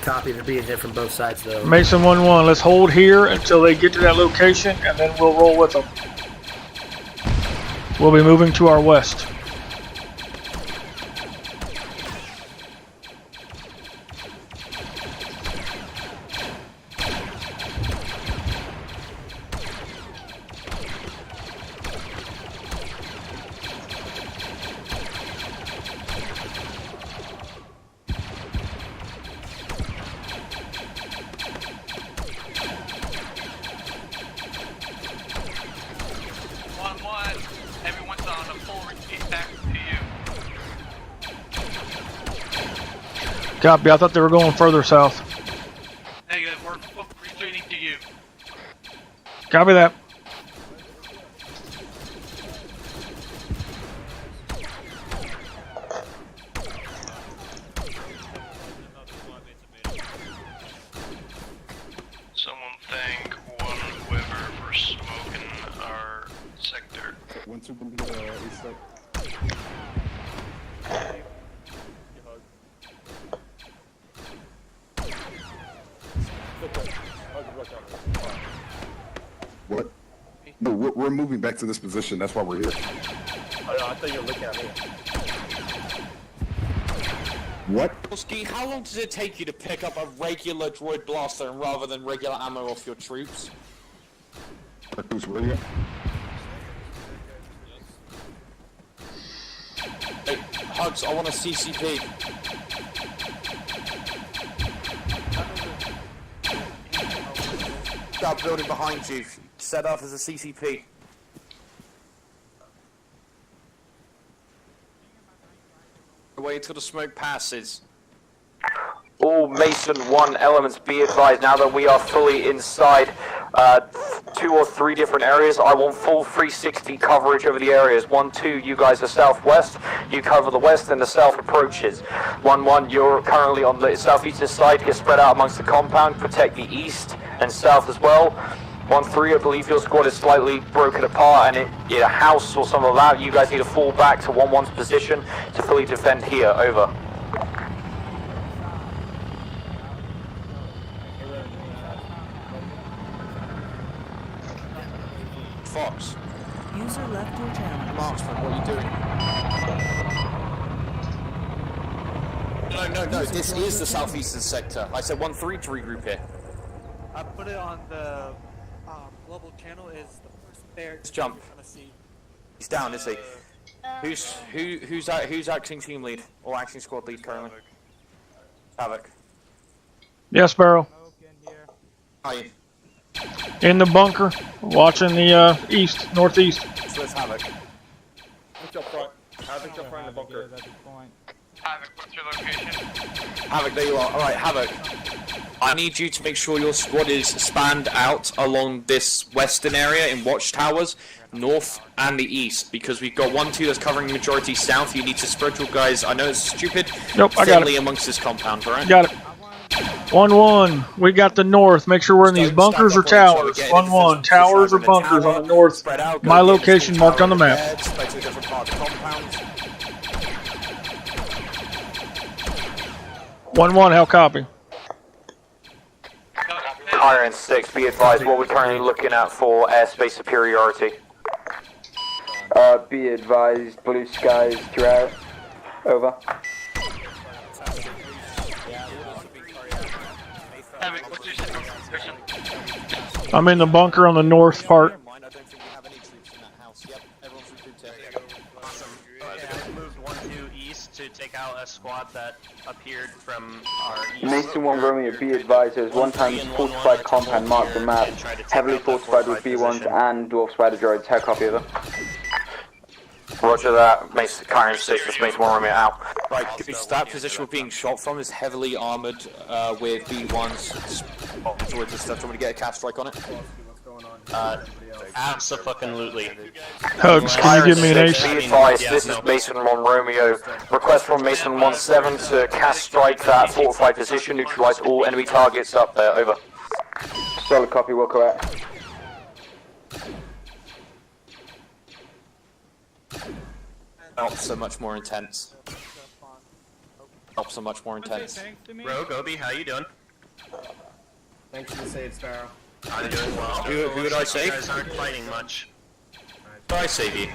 Copy, they're being hit from both sides though. Mason 1-1, let's hold here until they get to that location and then we'll roll with them. We'll be moving to our west. Copy. I thought they were going further south. Negative, we're retreating to you. Copy that. Someone thank one Weber for smoking our sector. Once you can get east side. What? No, we're moving back to this position. That's why we're here. Oh, no, I thought you were looking at me. What? Ski, how long does it take you to pick up a regular droid blaster rather than regular ammo off your troops? Who's where you at? Hey, Hugs, I want a CCP. That building behind you, set up as a CCP. Wait until the smoke passes. All Mason 1 elements, be advised now that we are fully inside 2 or 3 different areas. I want full 360 coverage over the areas. 1, 2, you guys are southwest. You cover the west and the south approaches. 1, 1, you're currently on the southeastern side. Get spread out amongst the compound. Protect the east and south as well. 1, 3, I believe your squad is slightly broken apart and in a house or something like that. You guys need to fall back to 1, 1's position to fully defend here. Over. Fox. User left your channel. Marksman, what are you doing? No, this is the southeastern sector. I said 1-3 to regroup here. I put it on the global channel. Is the first there? Let's jump. He's down, is he? Who's acting team lead or acting squad lead currently? Havoc. Yes, Sparrow. Are you? In the bunker, watching the northeast. So it's Havoc. What's your front? Havoc's your front in the bunker. Havoc, what's your location? Havoc, there you are. Alright, Havoc. I need you to make sure your squad is spanned out along this western area in watchtowers, north and the east, because we've got 1, 2 that's covering the majority south. You need to spread your guys, I know it's stupid, nope, I got it. amongst this compound, alright? Got it. 1, 1, we got the north. Make sure we're in these bunkers or towers. 1, 1, towers or bunkers on the north. My location marked on the map. 1, 1, how copy? Iron 6, be advised what we're currently looking at for airspace superiority. Be advised, blue skies throughout. Over. I'm in the bunker on the north part. I moved 1, 2 east to take out a squad that appeared from our east. Mason 1 Romeo, be advised, there's 1 times fortified compound marked the map, heavily fortified with B1s and dwarf spider droids. How copy over? Roger that. Mason, Kyron 6, this Mason 1 Romeo out. Right, that position we're being shot from is heavily armoured with B1s, droids and stuff. Do you want me to get a cast strike on it? Abso-fucking-lutely. Hugs, can you give me an ace? Be advised, this is Mason 1 Romeo. Request from Mason 1-7 to cast strike that fortified position, neutralize all enemy targets up there. Over. Solid copy, we'll go out. Not so much more intense. Not so much more intense. Rogue, Obi, how you doing? Thanks for the save, Sparrow. I'm doing well. Who would I save? You guys aren't fighting much. Did I save you?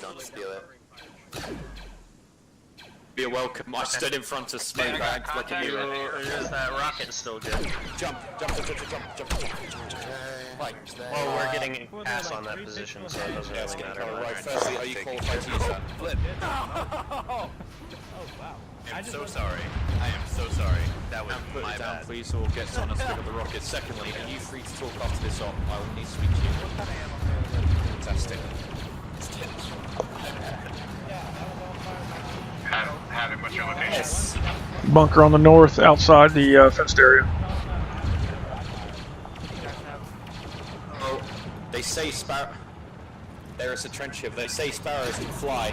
Don't steal it. You're welcome. I stood in front of smoke bags like a hero. Is that rocket still good? Jump. Right. Well, we're getting a pass on that position, so it doesn't really matter. Right, firstly, are you qualified to use that? Flip. Oh wow. I'm so sorry. I am so sorry. That was Put my it down, bad. please, or get someone to pick up the rocket. Secondly, are you free to talk after this op? I will need to speak to you. Fantastic. Havoc, Yes. Bunker on the north outside the fenced area. Oh, they say sparrow. There is a trench here. They say sparrows can fly.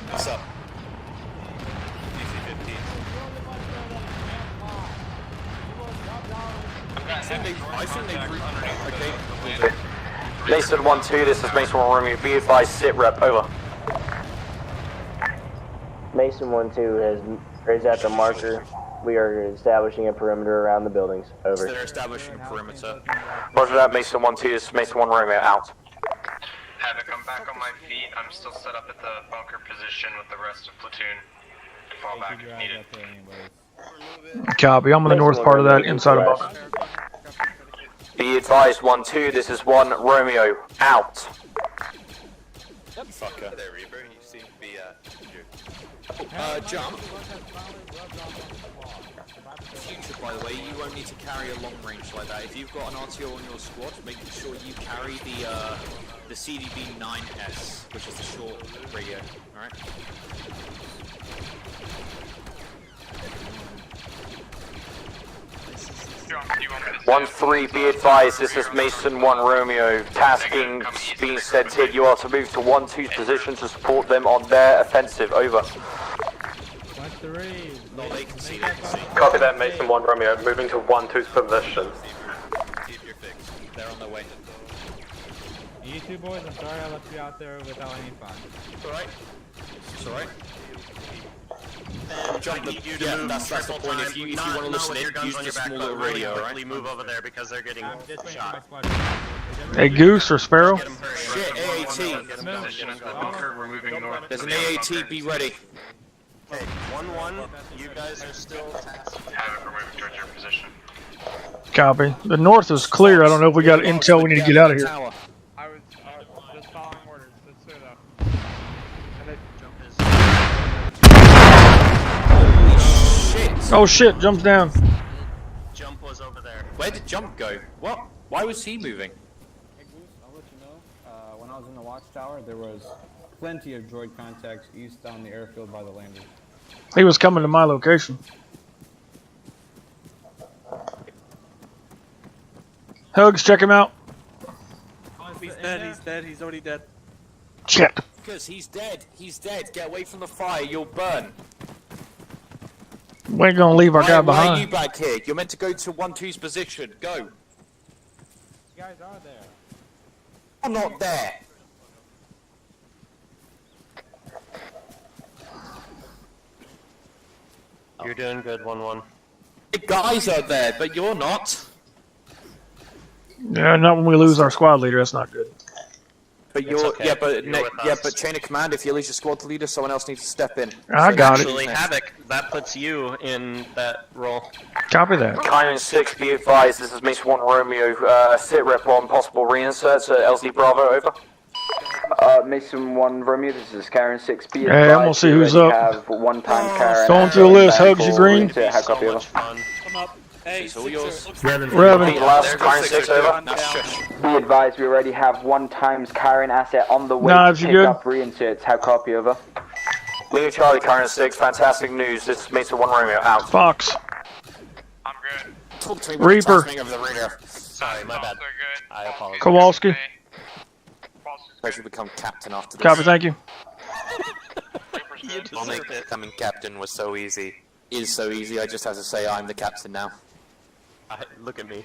What's up? I think they okay. Mason 1-2, this is Mason 1 Romeo. Be advised, sit rep, over. Mason 1-2 is at the marker. We are establishing a perimeter around the buildings. Over. So they're establishing a perimeter. Roger that, Mason 1-2, this is Mason 1 Romeo, out. Havoc, I'm back on my feet. I'm still set up at the bunker position with the rest of platoon. Fall back if needed. Copy. I'm on the north part of that, inside of bunker. Be advised, 1-2, this is 1 Romeo, out. Fucker. There, Reaper, you seem to be injured. Jump. Future, by the way, you won't need to carry a long range like that. If you've got an RTO on your squad, make sure you carry the CDB-9S, which is the short radio. Alright? 1-3, be advised, this is Mason 1 Romeo. Tasking being sent here, you are to move to 1-2's position to support them on their offensive, over. 1-3. No, they can see, they can see. Copy that, Mason 1 Romeo, moving to 1-2's position. See if you're fixed. They're on their way. You two boys, I'm sorry I left you out there without any fun. It's alright. It's alright. I need you to move that's the point. If you want to listen in, use the small little radio, quickly move over there because they're getting shot. A goose or sparrow? Shit, AAT. We're moving north. There's an AAT, be ready. Okay, 1-1, you guys are still tasked. Havoc, we're moving towards your position. Copy. The north is clear. I don't know if we got intel we need to get out of here. I was just following orders. That's clear though. And then jump is. Oh shit, jumps down. Jump was over there. Where did Jump go? What? Why was he moving? Hey Goose, I'll let you know. When I was in the watchtower, there was plenty of droid contacts east on the airfield by the lander. He was coming to my location. Hugs, check him out. He's dead, he's dead, he's already dead. Shit. Because he's dead. He's dead. Get away from the fire. You'll burn. We ain't gonna leave our guy Why are behind. you back here? You're meant to go to 1-2's position. Go. You guys are there. I'm not there. You're doing good, 1-1. The guys are there, but you're not. Yeah, not when we lose our squad leader. That's not good. But you're, okay. yeah, but You're with yeah, us. but chain of command. If you lose your squad leader, someone else needs to step in. I got it. Actually, Havoc, that puts you in that role. Copy that. Kyron 6, be advised, this is Mason 1 Romeo, sit rep on possible reinserts at LZ Bravo, over. Mason 1 Romeo, this is Karen 6. Be Hey, I'm gonna see who's up. Have one-time Karen. Going through the list. Hugs, you green? How copy, over. Come up. Hey, It's all yours. Revan. Last, Kyron 6, over. Now shush. Be advised, we already have one-time Karen asset on the way Knives, to you pick good? up reinserts. How copy, over. Leo Charlie, Kyron 6, fantastic news, this is Mason 1 Romeo, out. Fox. I'm good. Talk to me Reaper. over the radio. Sorry, my bad. They're good. I apologize. Kowalski. I should become captain after this. Copy, thank you. You Only deserve it. becoming captain was so easy. It is so easy. I just have to say I'm the captain now. Look at me.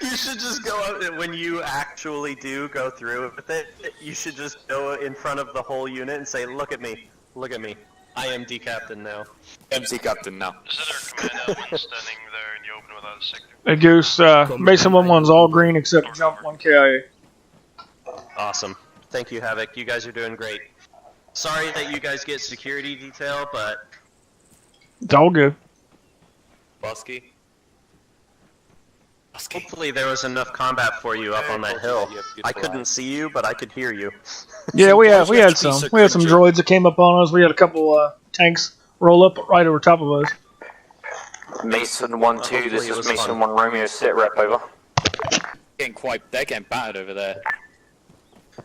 You should just go out when you actually do go through with it. You should just go in front of the whole unit and say, "Look at me, look at me. I am D captain now." MC captain now. Is there a command element standing there in the open without a sector? Hey, Goose. Mason 1-1's all green except jump 1 KIA. Awesome. Thank you, Havoc. You guys are doing great. Sorry that you guys get security detail, but It's all good. Bosky? hopefully there was enough combat for you up on that hill. I couldn't see you, but I could hear you. Yeah, we had some. We had some droids that came up on us. We had a couple tanks roll up right over top of us. Mason 1-2, this is Mason 1 Romeo, sit rep, over. They're getting battered over there.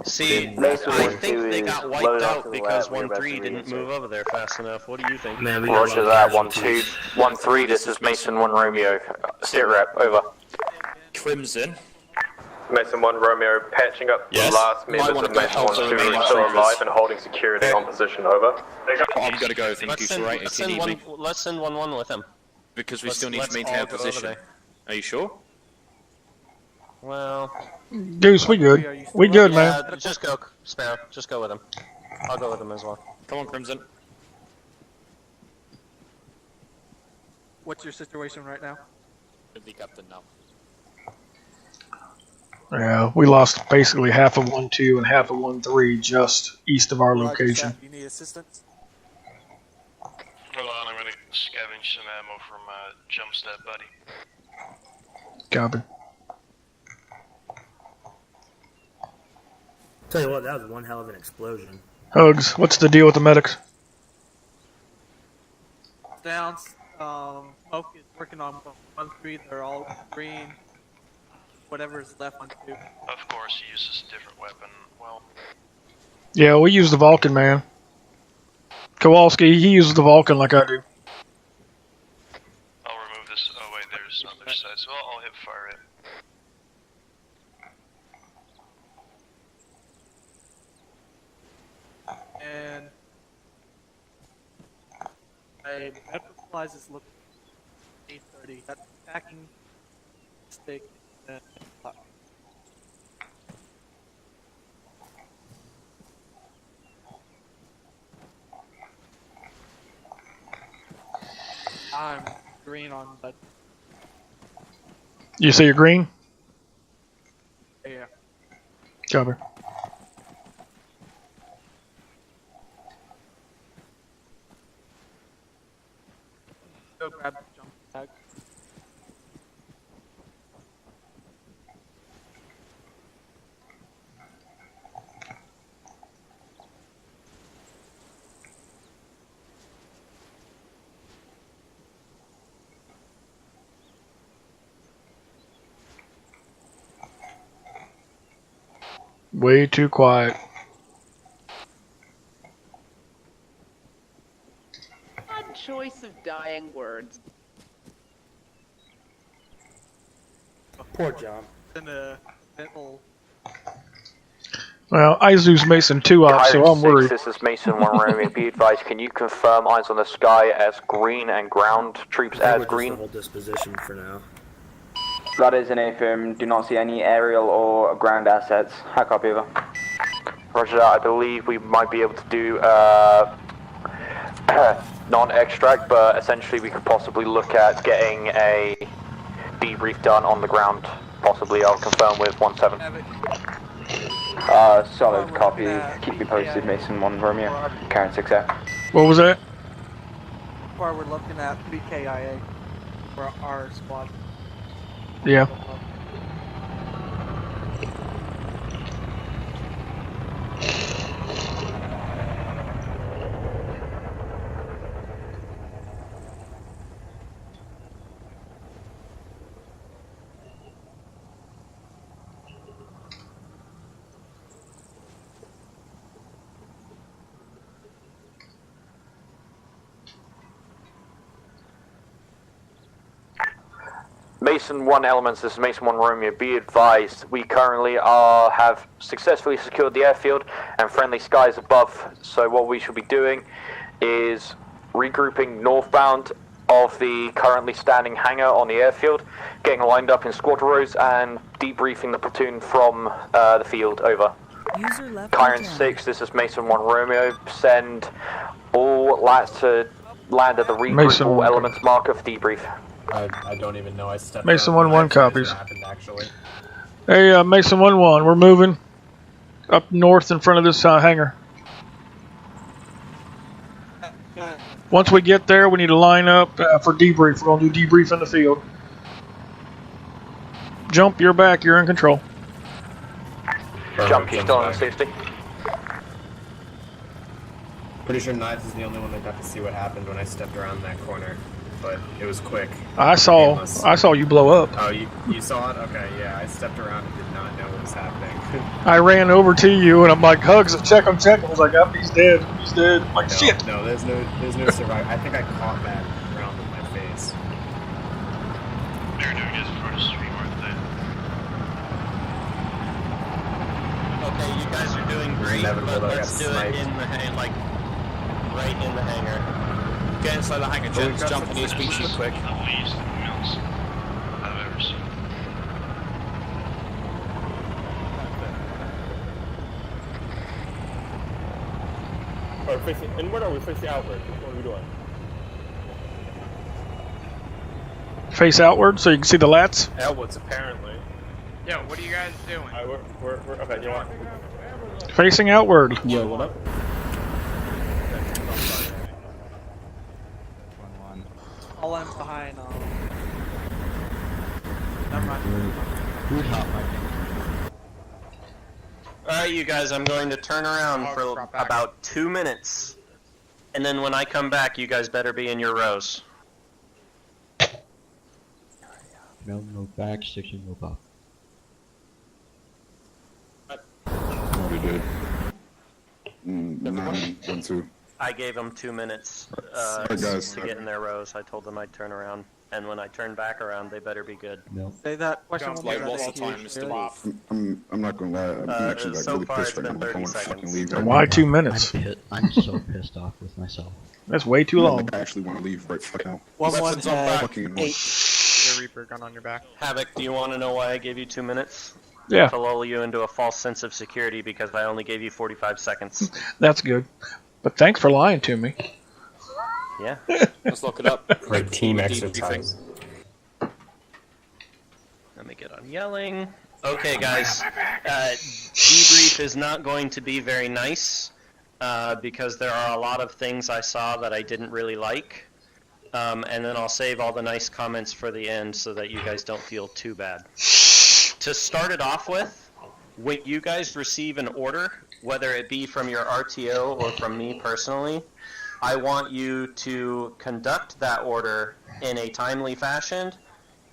See, I think they got wiped out because 1-3 didn't move over there fast enough. What do you think? Man, Roger that, 1-2. 1-3, this is Mason 1 Romeo. Sit rep, over. Crimson. Mason 1 Romeo, patching up the last members of Mason 1 2 who are still alive and holding security on position, over. I'm gonna go, thank you for right if you need me. Let's send 1-1 with him. Because we still need to maintain our position. Are you sure? Well... Deuce, we good. We good, man. Just go, Sparrow. Just go with him. I'll go with him as well. Come on, Crimson. What's your situation right now? The captain now. Yeah, we lost basically half of 1-2 and half of 1-3 just east of our location. You need assistance? Hold on, I'm gonna scavenge some ammo from jump step, buddy. Copy. Tell you what, that was one hell of an explosion. Hugs, what's the deal with the medics? Down. Smoke is working on 1-3. They're all green. Whatever is left on 2. Of course, he uses a different weapon. Well, Yeah, we use the Vulcan, man. Kowalski, he uses the Vulcan like I do. I'll remove this. Oh wait, there's other side, so I'll hip fire it. And my medical supplies is looking 8:30. That's packing stick. I'm green on that. You say you're green? Yeah. Copy. Go grab the jump tag. Way too quiet. Odd choice of dying words. Poor John. In a little. Well, Izu's Mason 2 up, so I'm worried. This is Mason 1 Romeo. Be advised, can you confirm eyes on the sky as green and ground troops as green? Hold this position for now. That is an A-firm. Do not see any aerial or ground assets. How copy, over? Roger that, I believe we might be able to do non-extract, but essentially we could possibly look at getting a debrief done on the ground. Possibly, I'll confirm with 1-7. Solid copy. Keep me posted, Mason 1 Romeo. Karen 6A. What was that? So far, we're looking at 3 KIA for our squad. Yeah. Mason 1 elements, this is Mason 1 Romeo. Be advised, we currently have successfully secured the airfield and friendly skies above. So what we should be doing is regrouping northbound of the currently standing hangar on the airfield, getting lined up in squad rows and debriefing the platoon from the field, over. Kyron 6, this is Mason 1 Romeo. Send all lats to land at the regroupable elements marker for debrief. I don't even know. I stepped Mason around 1-1 copies. happened, actually. Hey, Mason 1-1, we're moving up north in front of this hangar. Once we get there, we need to line up for debrief. We're going to do debrief in the field. Jump, you're back. You're in control. Jump, you're still on 60. Pretty sure Knives is the only one that got to see what happened when I stepped around that corner. but it was quick. I saw you blow up. Oh, you saw it? Okay, yeah. I stepped around and did not know what was happening. I ran over to you and I'm like, Hugs, check him. I was like, oh, he's dead. I'm like, no, shit. No, there's no survivor. I think I caught that round with my face. They're doing this for the stream, aren't they? Okay, you guys are doing great, but let's do it in the right in the hangar. Get inside the hangar, gents. Jump in your species quick. The least mills I've ever seen. Are we facing inward or are we facing outward? What are we doing? Face outward so you can see the lats. Outwards, apparently. Yo, what are you guys doing? We're okay, you know what? Facing outward. Yo, what up? All I'm behind. Never mind. Alright, you guys, I'm going to turn around for about 2 minutes. And then when I come back, you guys better be in your rows. No back, section, no pop. Already did. 9, 1, 2. I gave them 2 minutes guys. to get in their rows. I told them I'd turn around. And when I turn back around, they better be good. No. Say that question one more time. Lots of time, Mr. Wolf. I'm not gonna lie. I'm actually so really far pissed it's right been now. I 30 want to fucking seconds. leave. Right Why now. 2 minutes? I'm so pissed off with myself. That's way too long. I actually want to leave right fuck now. Weapons on back. Fucking Your Reaper gun on your back. Havoc, do you want to know why I gave you 2 minutes? Yeah. To lull you into a false sense of security because I only gave you 45 seconds. That's good. But thanks for lying to me. Yeah. Let's lock it up. Right, team exercise. Let me get on yelling. Okay, guys. Debrief is not going to be very nice because there are a lot of things I saw that I didn't really like. And then I'll save all the nice comments for the end so that you guys don't feel too bad. To start it off with, when you guys receive an order, whether it be from your RTO or from me personally, I want you to conduct that order in a timely fashion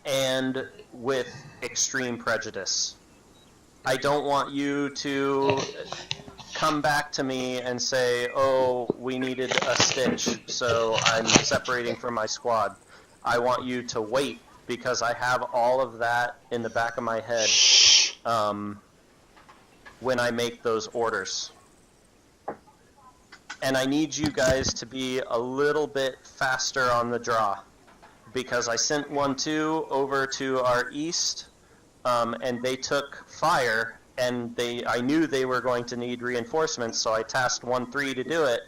and with extreme prejudice. I don't want you to come back to me and say, oh, we needed a stitch, so I'm separating from my squad. I want you to wait because I have all of that in the back of my head when I make those orders. And I need you guys to be a little bit faster on the draw because I sent 1-2 over to our east and they took fire and I knew they were going to need reinforcements, so I tasked 1-3 to do it,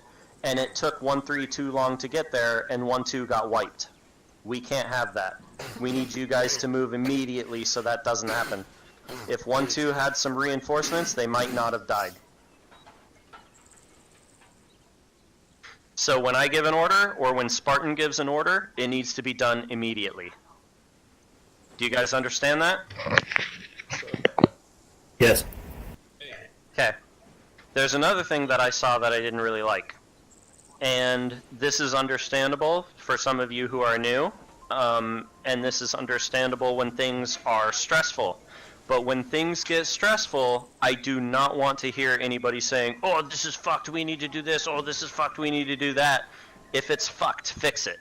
and it took 1-3 too long to get there, and 1-2 got wiped. We can't have that. We need you guys to move immediately so that doesn't happen. If 1-2 had some reinforcements, they might not have died. So when I give an order, or when Spartan gives an order, it needs to be done immediately. Do you guys understand that? Yes. Okay. There's another thing that I saw that I didn't really like. And this is understandable for some of you who are new. And this is understandable when things are stressful. But when things get stressful, I do not want to hear anybody saying, oh, this is fucked, we need to do this. Oh, this is fucked, we need to do that. If it's fucked, fix it.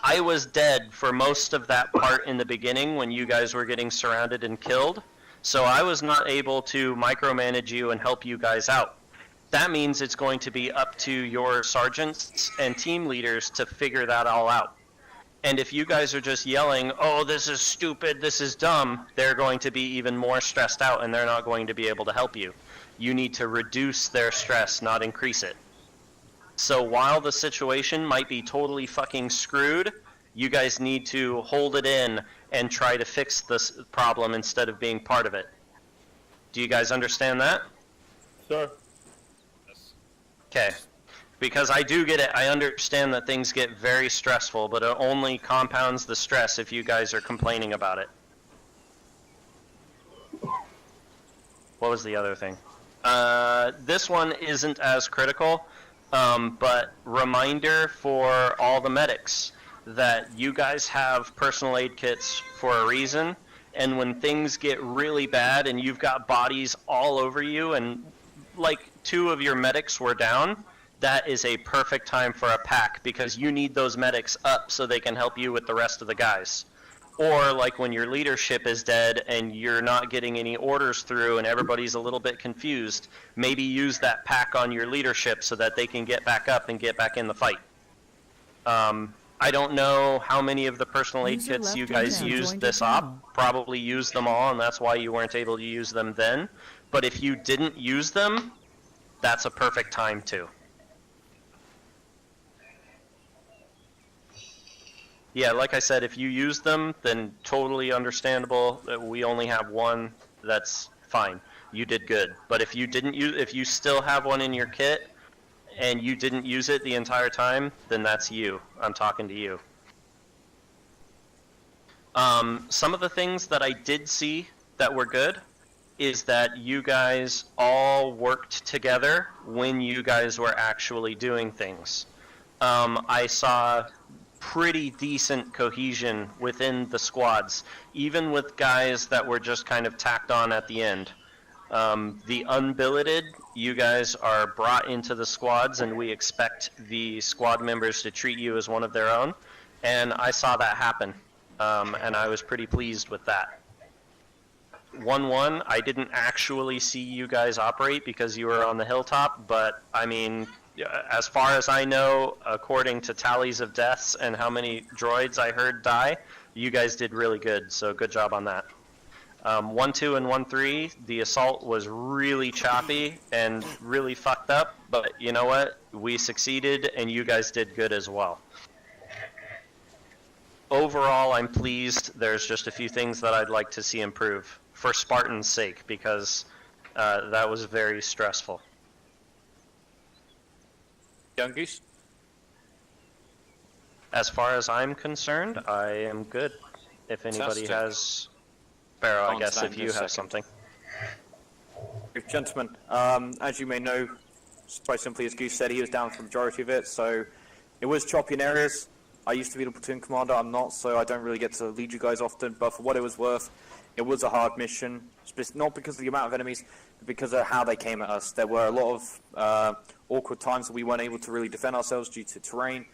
I was dead for most of that part in the beginning when you guys were getting surrounded and killed. So I was not able to micromanage you and help you guys out. That means it's going to be up to your sergeants and team leaders to figure that all out. And if you guys are just yelling, oh, this is stupid, this is dumb, they're going to be even more stressed out and they're not going to be able to help you. You need to reduce their stress, not increase it. So while the situation might be totally fucking screwed, you guys need to hold it in and try to fix this problem instead of being part of it. Do you guys understand that? Sure. Okay. Because I do get it. I understand that things get very stressful, but it only compounds the stress if you guys are complaining about it. What was the other thing? This one isn't as critical, but reminder for all the medics. that you guys have personal aid kits for a reason, and when things get really bad and you've got bodies all over you and like 2 of your medics were down, that is a perfect time for a pack because you need those medics up so they can help you with the rest of the guys. Or like when your leadership is dead and you're not getting any orders through and everybody's a little bit confused, maybe use that pack on your leadership so that they can get back up and get back in the fight. I don't know how many of the personal aid kits you guys used this op. Probably used them all, and that's why you weren't able to use them then. But if you didn't use them, that's a perfect time to. Yeah, like I said, if you use them, then totally understandable. We only have one. That's fine. You did good. But if you didn't use, if you still have one in your kit and you didn't use it the entire time, then that's you. I'm talking to you. Some of the things that I did see that were good is that you guys all worked together when you guys were actually doing things. I saw pretty decent cohesion within the squads, even with guys that were just kind of tacked on at the end. The unbilleted, you guys are brought into the squads, and we expect the squad members to treat you as one of their own, and I saw that happen, and I was pretty pleased with that. 1-1, I didn't actually see you guys operate because you were on the hilltop, but I mean, as far as I know, according to tallies of deaths and how many droids I heard die, you guys did really good, so good job on that. 1-2 and 1-3, the assault was really choppy and really fucked up, but you know what? We succeeded and you guys did good as well. Overall, I'm pleased. There's just a few things that I'd like to see improve for Spartan's sake, because that was very stressful. Young Goose? As far as I'm concerned, I am good. If anybody Fantastic. has... Barrow, I guess, if you have something. Gentlemen, as you may know, quite simply as Goose said, he was down for the majority of it, so it was choppy in areas. I used to be the platoon commander, I'm not, so I don't really get to lead you guys often, but for what it was worth, it was a hard mission, not because of the amount of enemies, but because of how they came at us. There were a lot of awkward times that we weren't able to really defend ourselves due to terrain,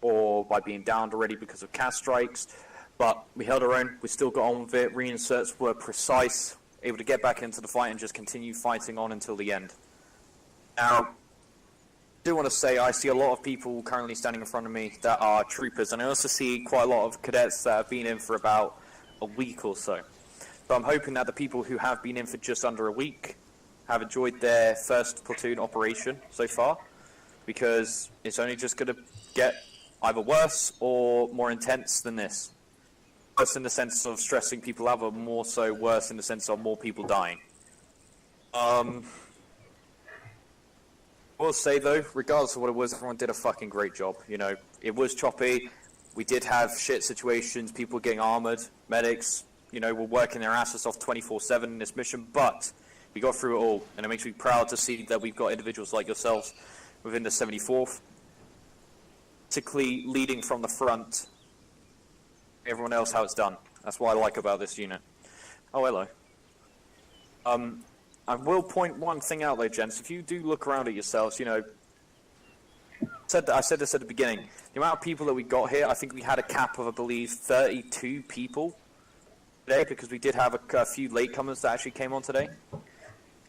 or by being downed already because of cast strikes. But we held our own, we still got on with it, reinserts were precise, able to get back into the fight and just continue fighting on until the end. Now, I do want to say I see a lot of people currently standing in front of me that are troopers, and I also see quite a lot of cadets that have been in for about a week or so. So I'm hoping that the people who have been in for just under a week have enjoyed their first platoon operation so far, because it's only just going to get either worse or more intense than this. Worse in the sense of stressing people out, but more so worse in the sense of more people dying. I will say though, regardless of what it was, everyone did a fucking great job. You know, it was choppy, we did have shit situations, people getting armored, medics, you know, were working their asses off 24/7 in this mission, but we got through it all, and it makes me proud to see that we've got individuals like yourselves within the 74th, particularly leading from the front, everyone else how it's done. That's what I like about this unit. Oh, hello. I will point one thing out though, gents. If you do look around at yourselves, you know, I said this at the beginning, the amount of people that we got here, I think we had a cap of, I believe, 32 people today, because we did have a few latecomers that actually came on today.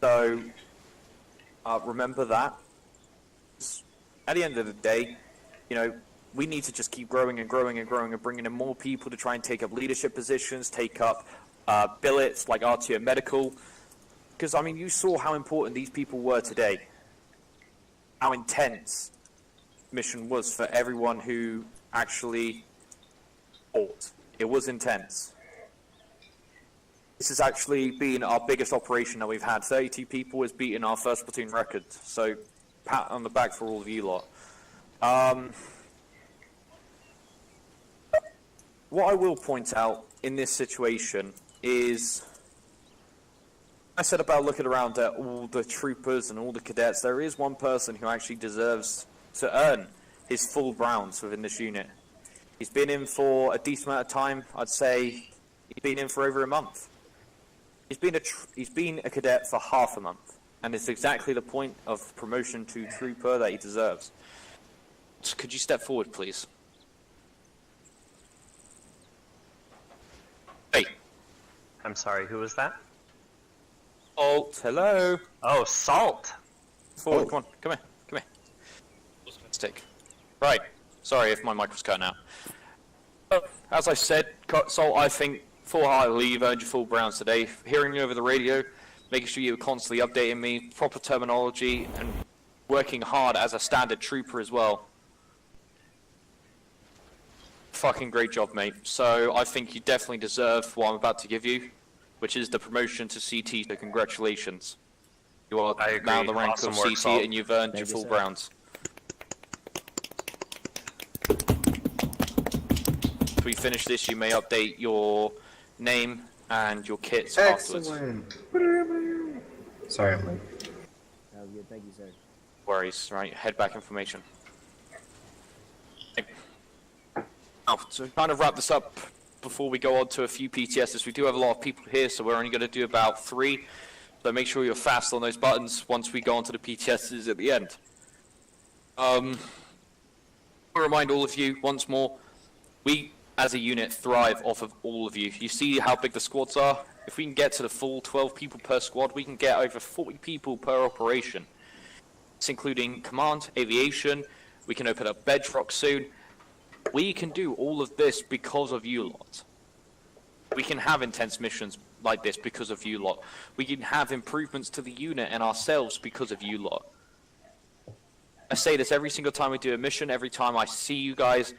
So, remember that. At the end of the day, you know, we need to just keep growing and growing and growing and bringing in more people to try and take up leadership positions, take up billets like RTO medical. Because, I mean, you saw how important these people were today. How intense the mission was for everyone who actually fought. It was intense. This has actually been our biggest operation that we've had. 32 people has beaten our first platoon record. So, pat on the back for all of you lot. What I will point out in this situation is, I said about looking around at all the troopers and all the cadets, there is one person who actually deserves to earn his full browns within this unit. He's been in for a decent amount of time. I'd say he's been in for over a month. He's been a cadet for half a month, and it's exactly the point of promotion to trooper that he deserves. So could you step forward, please? Hey. I'm sorry, who was that? Salt, hello. Oh, Salt. Forward, come on, come here. Stick. Right. Sorry if my mic was cutting out. As I said, Salt, I think full heartedly you've earned your full browns today. Hearing me over the radio, making sure you were constantly updating me, proper terminology, and working hard as a standard trooper as well. Fucking great job, mate. So I think you definitely deserve what I'm about to give you, which is the promotion to CT, so congratulations. You are now the rank of CT Salt. and you've earned your full browns. If we finish this, you may update your name and your kits afterwards. Sorry, I'm late. Oh, good. Thank you, sir. Worries, right? Head back information. Now, to kind of wrap this up before we go on to a few PTSs, we do have a lot of people here, so we're only going to do about 3. So make sure you're fast on those buttons once we go on to the PTSs at the end. I'll remind all of you once more, we as a unit thrive off of all of you. You see how big the squads are? If we can get to the full 12 people per squad, we can get over 40 people per operation. It's including command, aviation, we can open up Bedrock soon. We can do all of this because of you lot. We can have intense missions like this because of you lot. We can have improvements to the unit and ourselves because of you lot. I say this every single time we do a mission, every time I see you guys,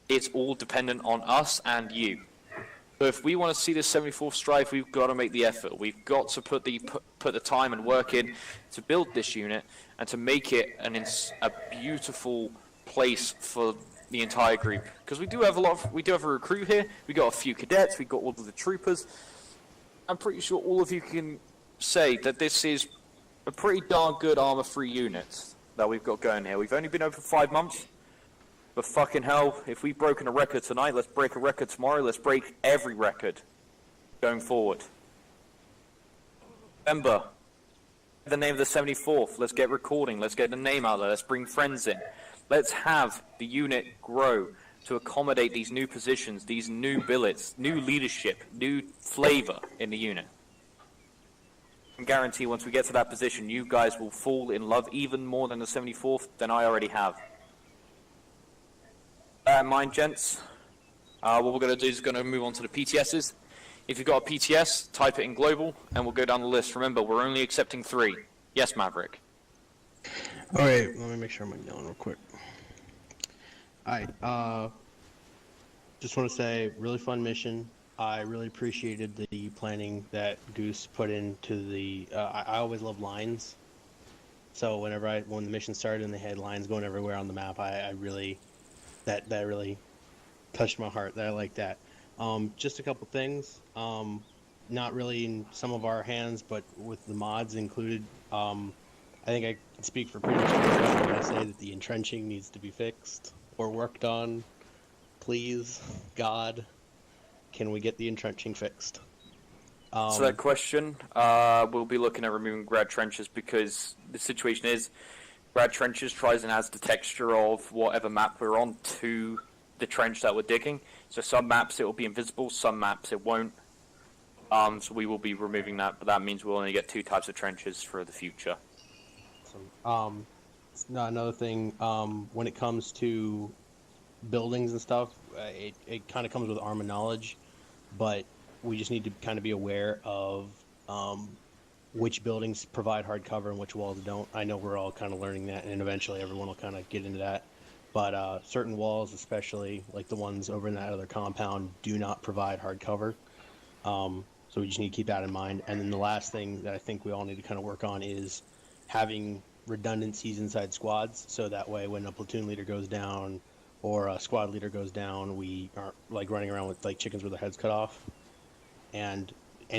it's all dependent on us and you. So if we want to see this 74th Strife, we've got to make the effort. We've got to put the time and work in to build this unit and to make it a beautiful place for the entire group. Because we do have a recruit here. We got a few cadets. We got all of the troopers. I'm pretty sure all of you can say that this is a pretty darn good armor-free unit that we've got going here. We've only been open for 5 months. But fucking hell, if we've broken a record tonight, let's break a record tomorrow. Let's break every record going forward. Remember, the name of the 74th. Let's get recording. Let's get the name out there. Let's bring friends in. Let's have the unit grow to accommodate these new positions, these new billets, new leadership, new flavor in the unit. I can guarantee once we get to that position, you guys will fall in love even more than the 74th than I already have. In mind, gents, what we're going to do is going to move on to the PTSs. If you've got a PTS, type it in global, and we'll go down the list. Remember, we're only accepting 3. Yes, Maverick. Alright, let me make sure I'm yelling real quick. Alright, just want to say, really fun mission. I really appreciated the planning that Goose put into the, I always love lines. So when the mission started and they had lines going everywhere on the map, I really... That really touched my heart. That I like that. Just a couple things. Not really in some of our hands, but with the mods included. I think I can speak for pretty much everyone when I say that the entrenching needs to be fixed or worked on. Please, God, can we get the entrenching fixed? So that question, we'll be looking at removing grad trenches because the situation is grad trenches tries and adds the texture of whatever map we're on to the trench that we're digging. So some maps it will be invisible, some maps it won't. So we will be removing that, but that means we'll only get 2 types of trenches for the future. Another thing, when it comes to buildings and stuff, it kind of comes with armor knowledge, but we just need to kind of be aware of which buildings provide hard cover and which walls don't. I know we're all kind of learning that, and eventually everyone will kind of get into that. But certain walls, especially like the ones over in that other compound, do not provide hard cover. So we just need to keep that in mind. And then the last thing that I think we all need to kind of work on is having redundancies inside squads, so that way when a platoon leader goes down or a squad leader goes down, we aren't like running around with like chickens with their heads cut off. And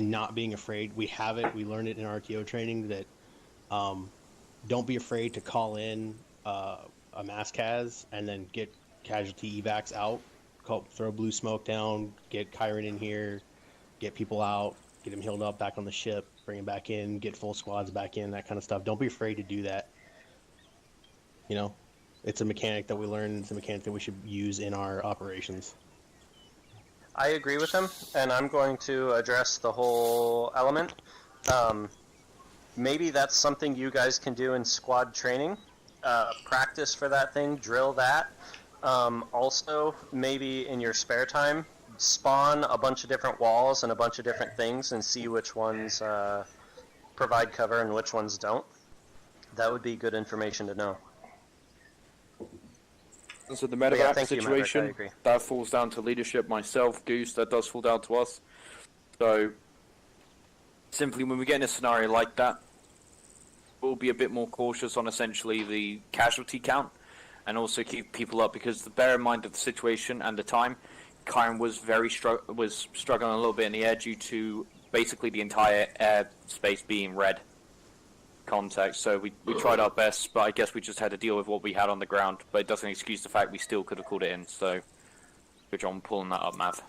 not being afraid. We have it. We learned it in RTO training that don't be afraid to call in a mass cas and then get casualty evacs out throw blue smoke down, get Kyron in here, get people out, get him healed up back on the ship, bring him back in, get full squads back in, that kind of stuff. Don't be afraid to do that. You know, it's a mechanic that we learned. It's a mechanic that we should use in our operations. I agree with him, and I'm going to address the whole element. Maybe that's something you guys can do in squad training. Practice for that thing, drill that. Also, maybe in your spare time, spawn a bunch of different walls and a bunch of different things and see which ones provide cover and which ones don't. That would be good information to know. So the medevac situation, that falls down to leadership, myself, Goose, that does fall down to us. So, simply when we get in a scenario like that, we'll be a bit more cautious on essentially the casualty count, and also keep people up, because bear in mind of the situation and the time, Kyron was struggling a little bit in the air due to basically the entire airspace being red contact. So we tried our best, but I guess we just had to deal with what we had on the ground. But it doesn't excuse the fact we still could have called it in. So good job on pulling that up, Mav.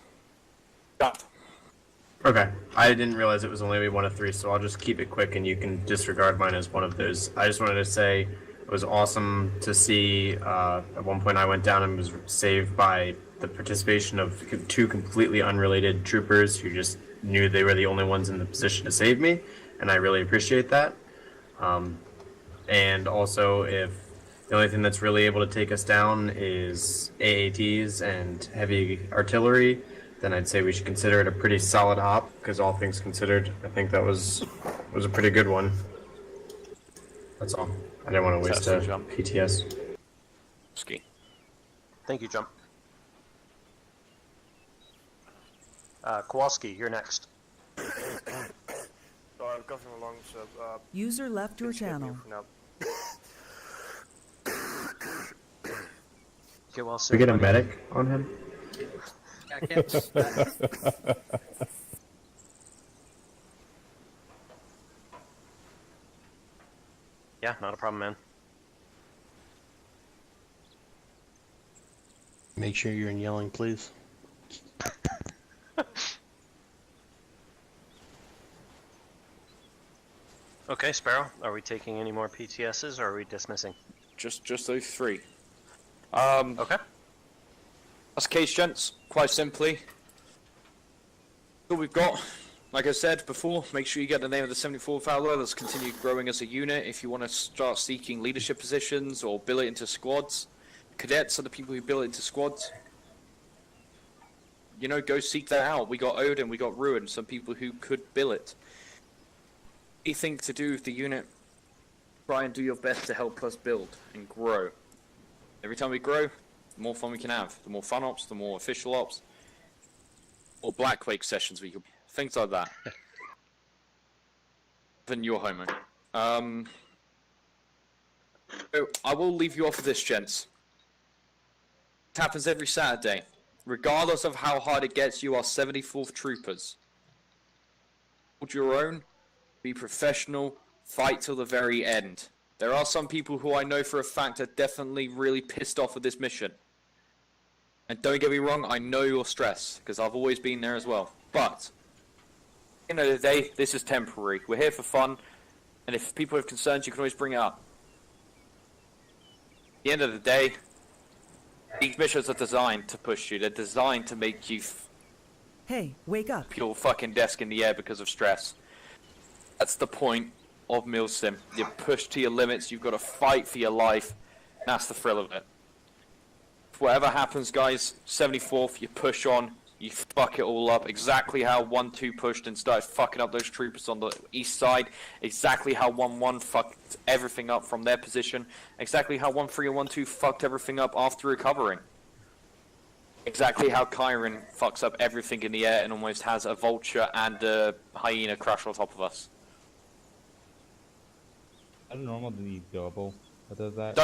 Okay, I didn't realize it was only one of 3, so I'll just keep it quick and you can disregard mine as one of those. I just wanted to say it was awesome to see, at one point I went down and was saved by the participation of 2 completely unrelated troopers who just knew they were the only ones in the position to save me, and I really appreciate that. And also, if the only thing that's really able to take us down is AATs and heavy artillery, then I'd say we should consider it a pretty solid hop, because all things considered, I think that was a pretty good one. That's all. I didn't want to waste a PTS. Ski. Thank you, Jump. Kowalski, you're next. I'm coughing along, so... User left your channel. Okay, well, we get a medic on him? I can't. Yeah, not a problem, man. Make sure you're in yelling, please. Okay, Sparrow, are we taking any more PTSs, or are we dismissing? Just those 3. Okay. That's the case, gents. Quite simply, all we've got. Like I said before, make sure you get the name of the 74th Outlaw. Let's continue growing as a unit. If you want to start seeking leadership positions or bill it into squads, cadets are the people who bill it into squads. You know, go seek that out. We got Odin, we got Ruin, some people who could bill it. Anything to do with the unit, try and do your best to help us build and grow. Every time we grow, the more fun we can have. The more fun ops, the more official ops, or Black Wake sessions we could, things like that. Then you're homo. So I will leave you off of this, gents. It happens every Saturday. Regardless of how hard it gets, you are 74th troopers. Hold your own. Be professional, fight till the very end. There are some people who I know for a fact are definitely really pissed off with this mission. And don't get me wrong, I know your stress, because I've always been there as well. But, at the end of the day, this is temporary. We're here for fun, and if people have concerns, you can always bring it up. At the end of the day, these missions are designed to push you. They're designed to make you Hey, wake up. your fucking desk in the air because of stress. That's the point of Milsim. You're pushed to your limits, you've got to fight for your life. That's the thrill of it. Whatever happens, guys, 74th, you push on, you fuck it all up. Exactly how 1-2 pushed and started fucking up those troopers on the east side. Exactly how 1-1 fucked everything up from their position. Exactly how 1-3 and 1-2 fucked everything up after recovering. Exactly how Kyron fucks up everything in the air and almost has a vulture and a hyena crash on top of us. I don't normally double. What does that?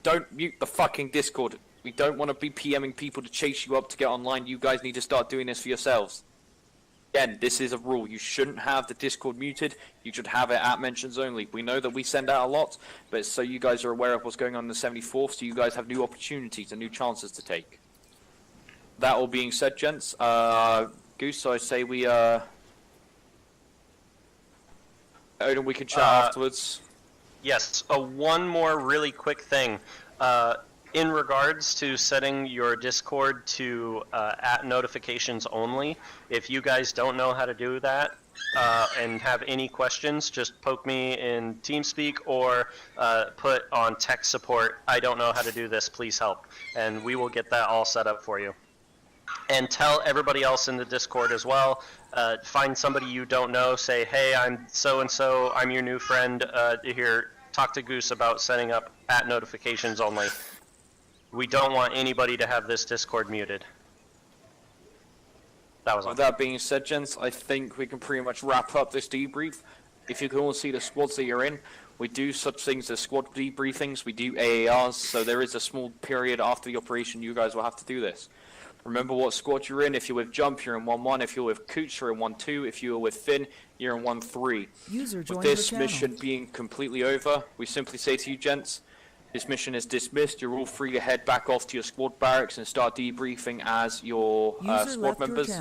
Don't mute the fucking Discord. We don't want to be PMing people to chase you up to get online. You guys need to start doing this for yourselves. Again, this is a rule. You shouldn't have the Discord muted. You should have it at mentions only. We know that we send out a lot, but so you guys are aware of what's going on in the 74th, so you guys have new opportunities and new chances to take. that all being said, gents, Goose, I say we Odin, we can chat afterwards. Yes. One more really quick thing. In regards to setting your Discord to at notifications only, if you guys don't know how to do that and have any questions, just poke me in TeamSpeak or put on tech support, I don't know how to do this, please help. And we will get that all set up for you. And tell everybody else in the Discord as well. Find somebody you don't know, say, hey, I'm so-and-so, I'm your new friend, here, talk to Goose about setting up at notifications only. We don't want anybody to have this Discord muted. That was all. With that being said, gents, I think we can pretty much wrap up this debrief. If you can all see the squads that you're in, we do such things as squad debriefings, we do AARs, so there is a small period after the operation you guys will have to do this. Remember what squad you're in. If you're with Jump, you're in 1-1. If you're with Cooch, you're in 1-2. If you're with Finn, you're in 1-3. With this mission being completely over, we simply say to you, gents, this mission is dismissed. You're all free to head back off to your squad barracks and start debriefing as your squad members.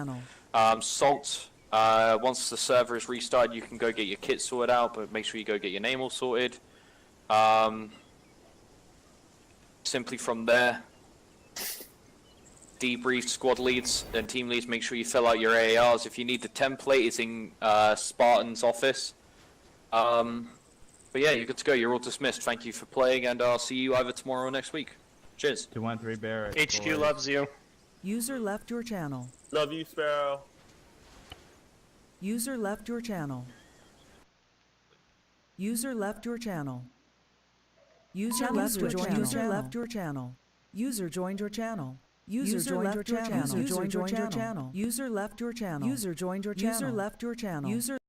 Salt, once the server is restarted, you can go get your kit sorted out, but make sure you go get your name all sorted. Simply from there, debrief squad leads and team leads, make sure you fill out your AARs. If you need the template, it's in Spartan's office. But yeah, you're good to go. You're all dismissed. Thank you for playing, and I'll see you either tomorrow or next week. Cheers. 213 barracks. HQ loves you. User left your channel. Love you, Sparrow. User left your channel. User left your channel. User left your channel. User left your channel. User joined your channel. User left your channel. User joined your channel. User left your channel. User joined your channel. User left your channel. User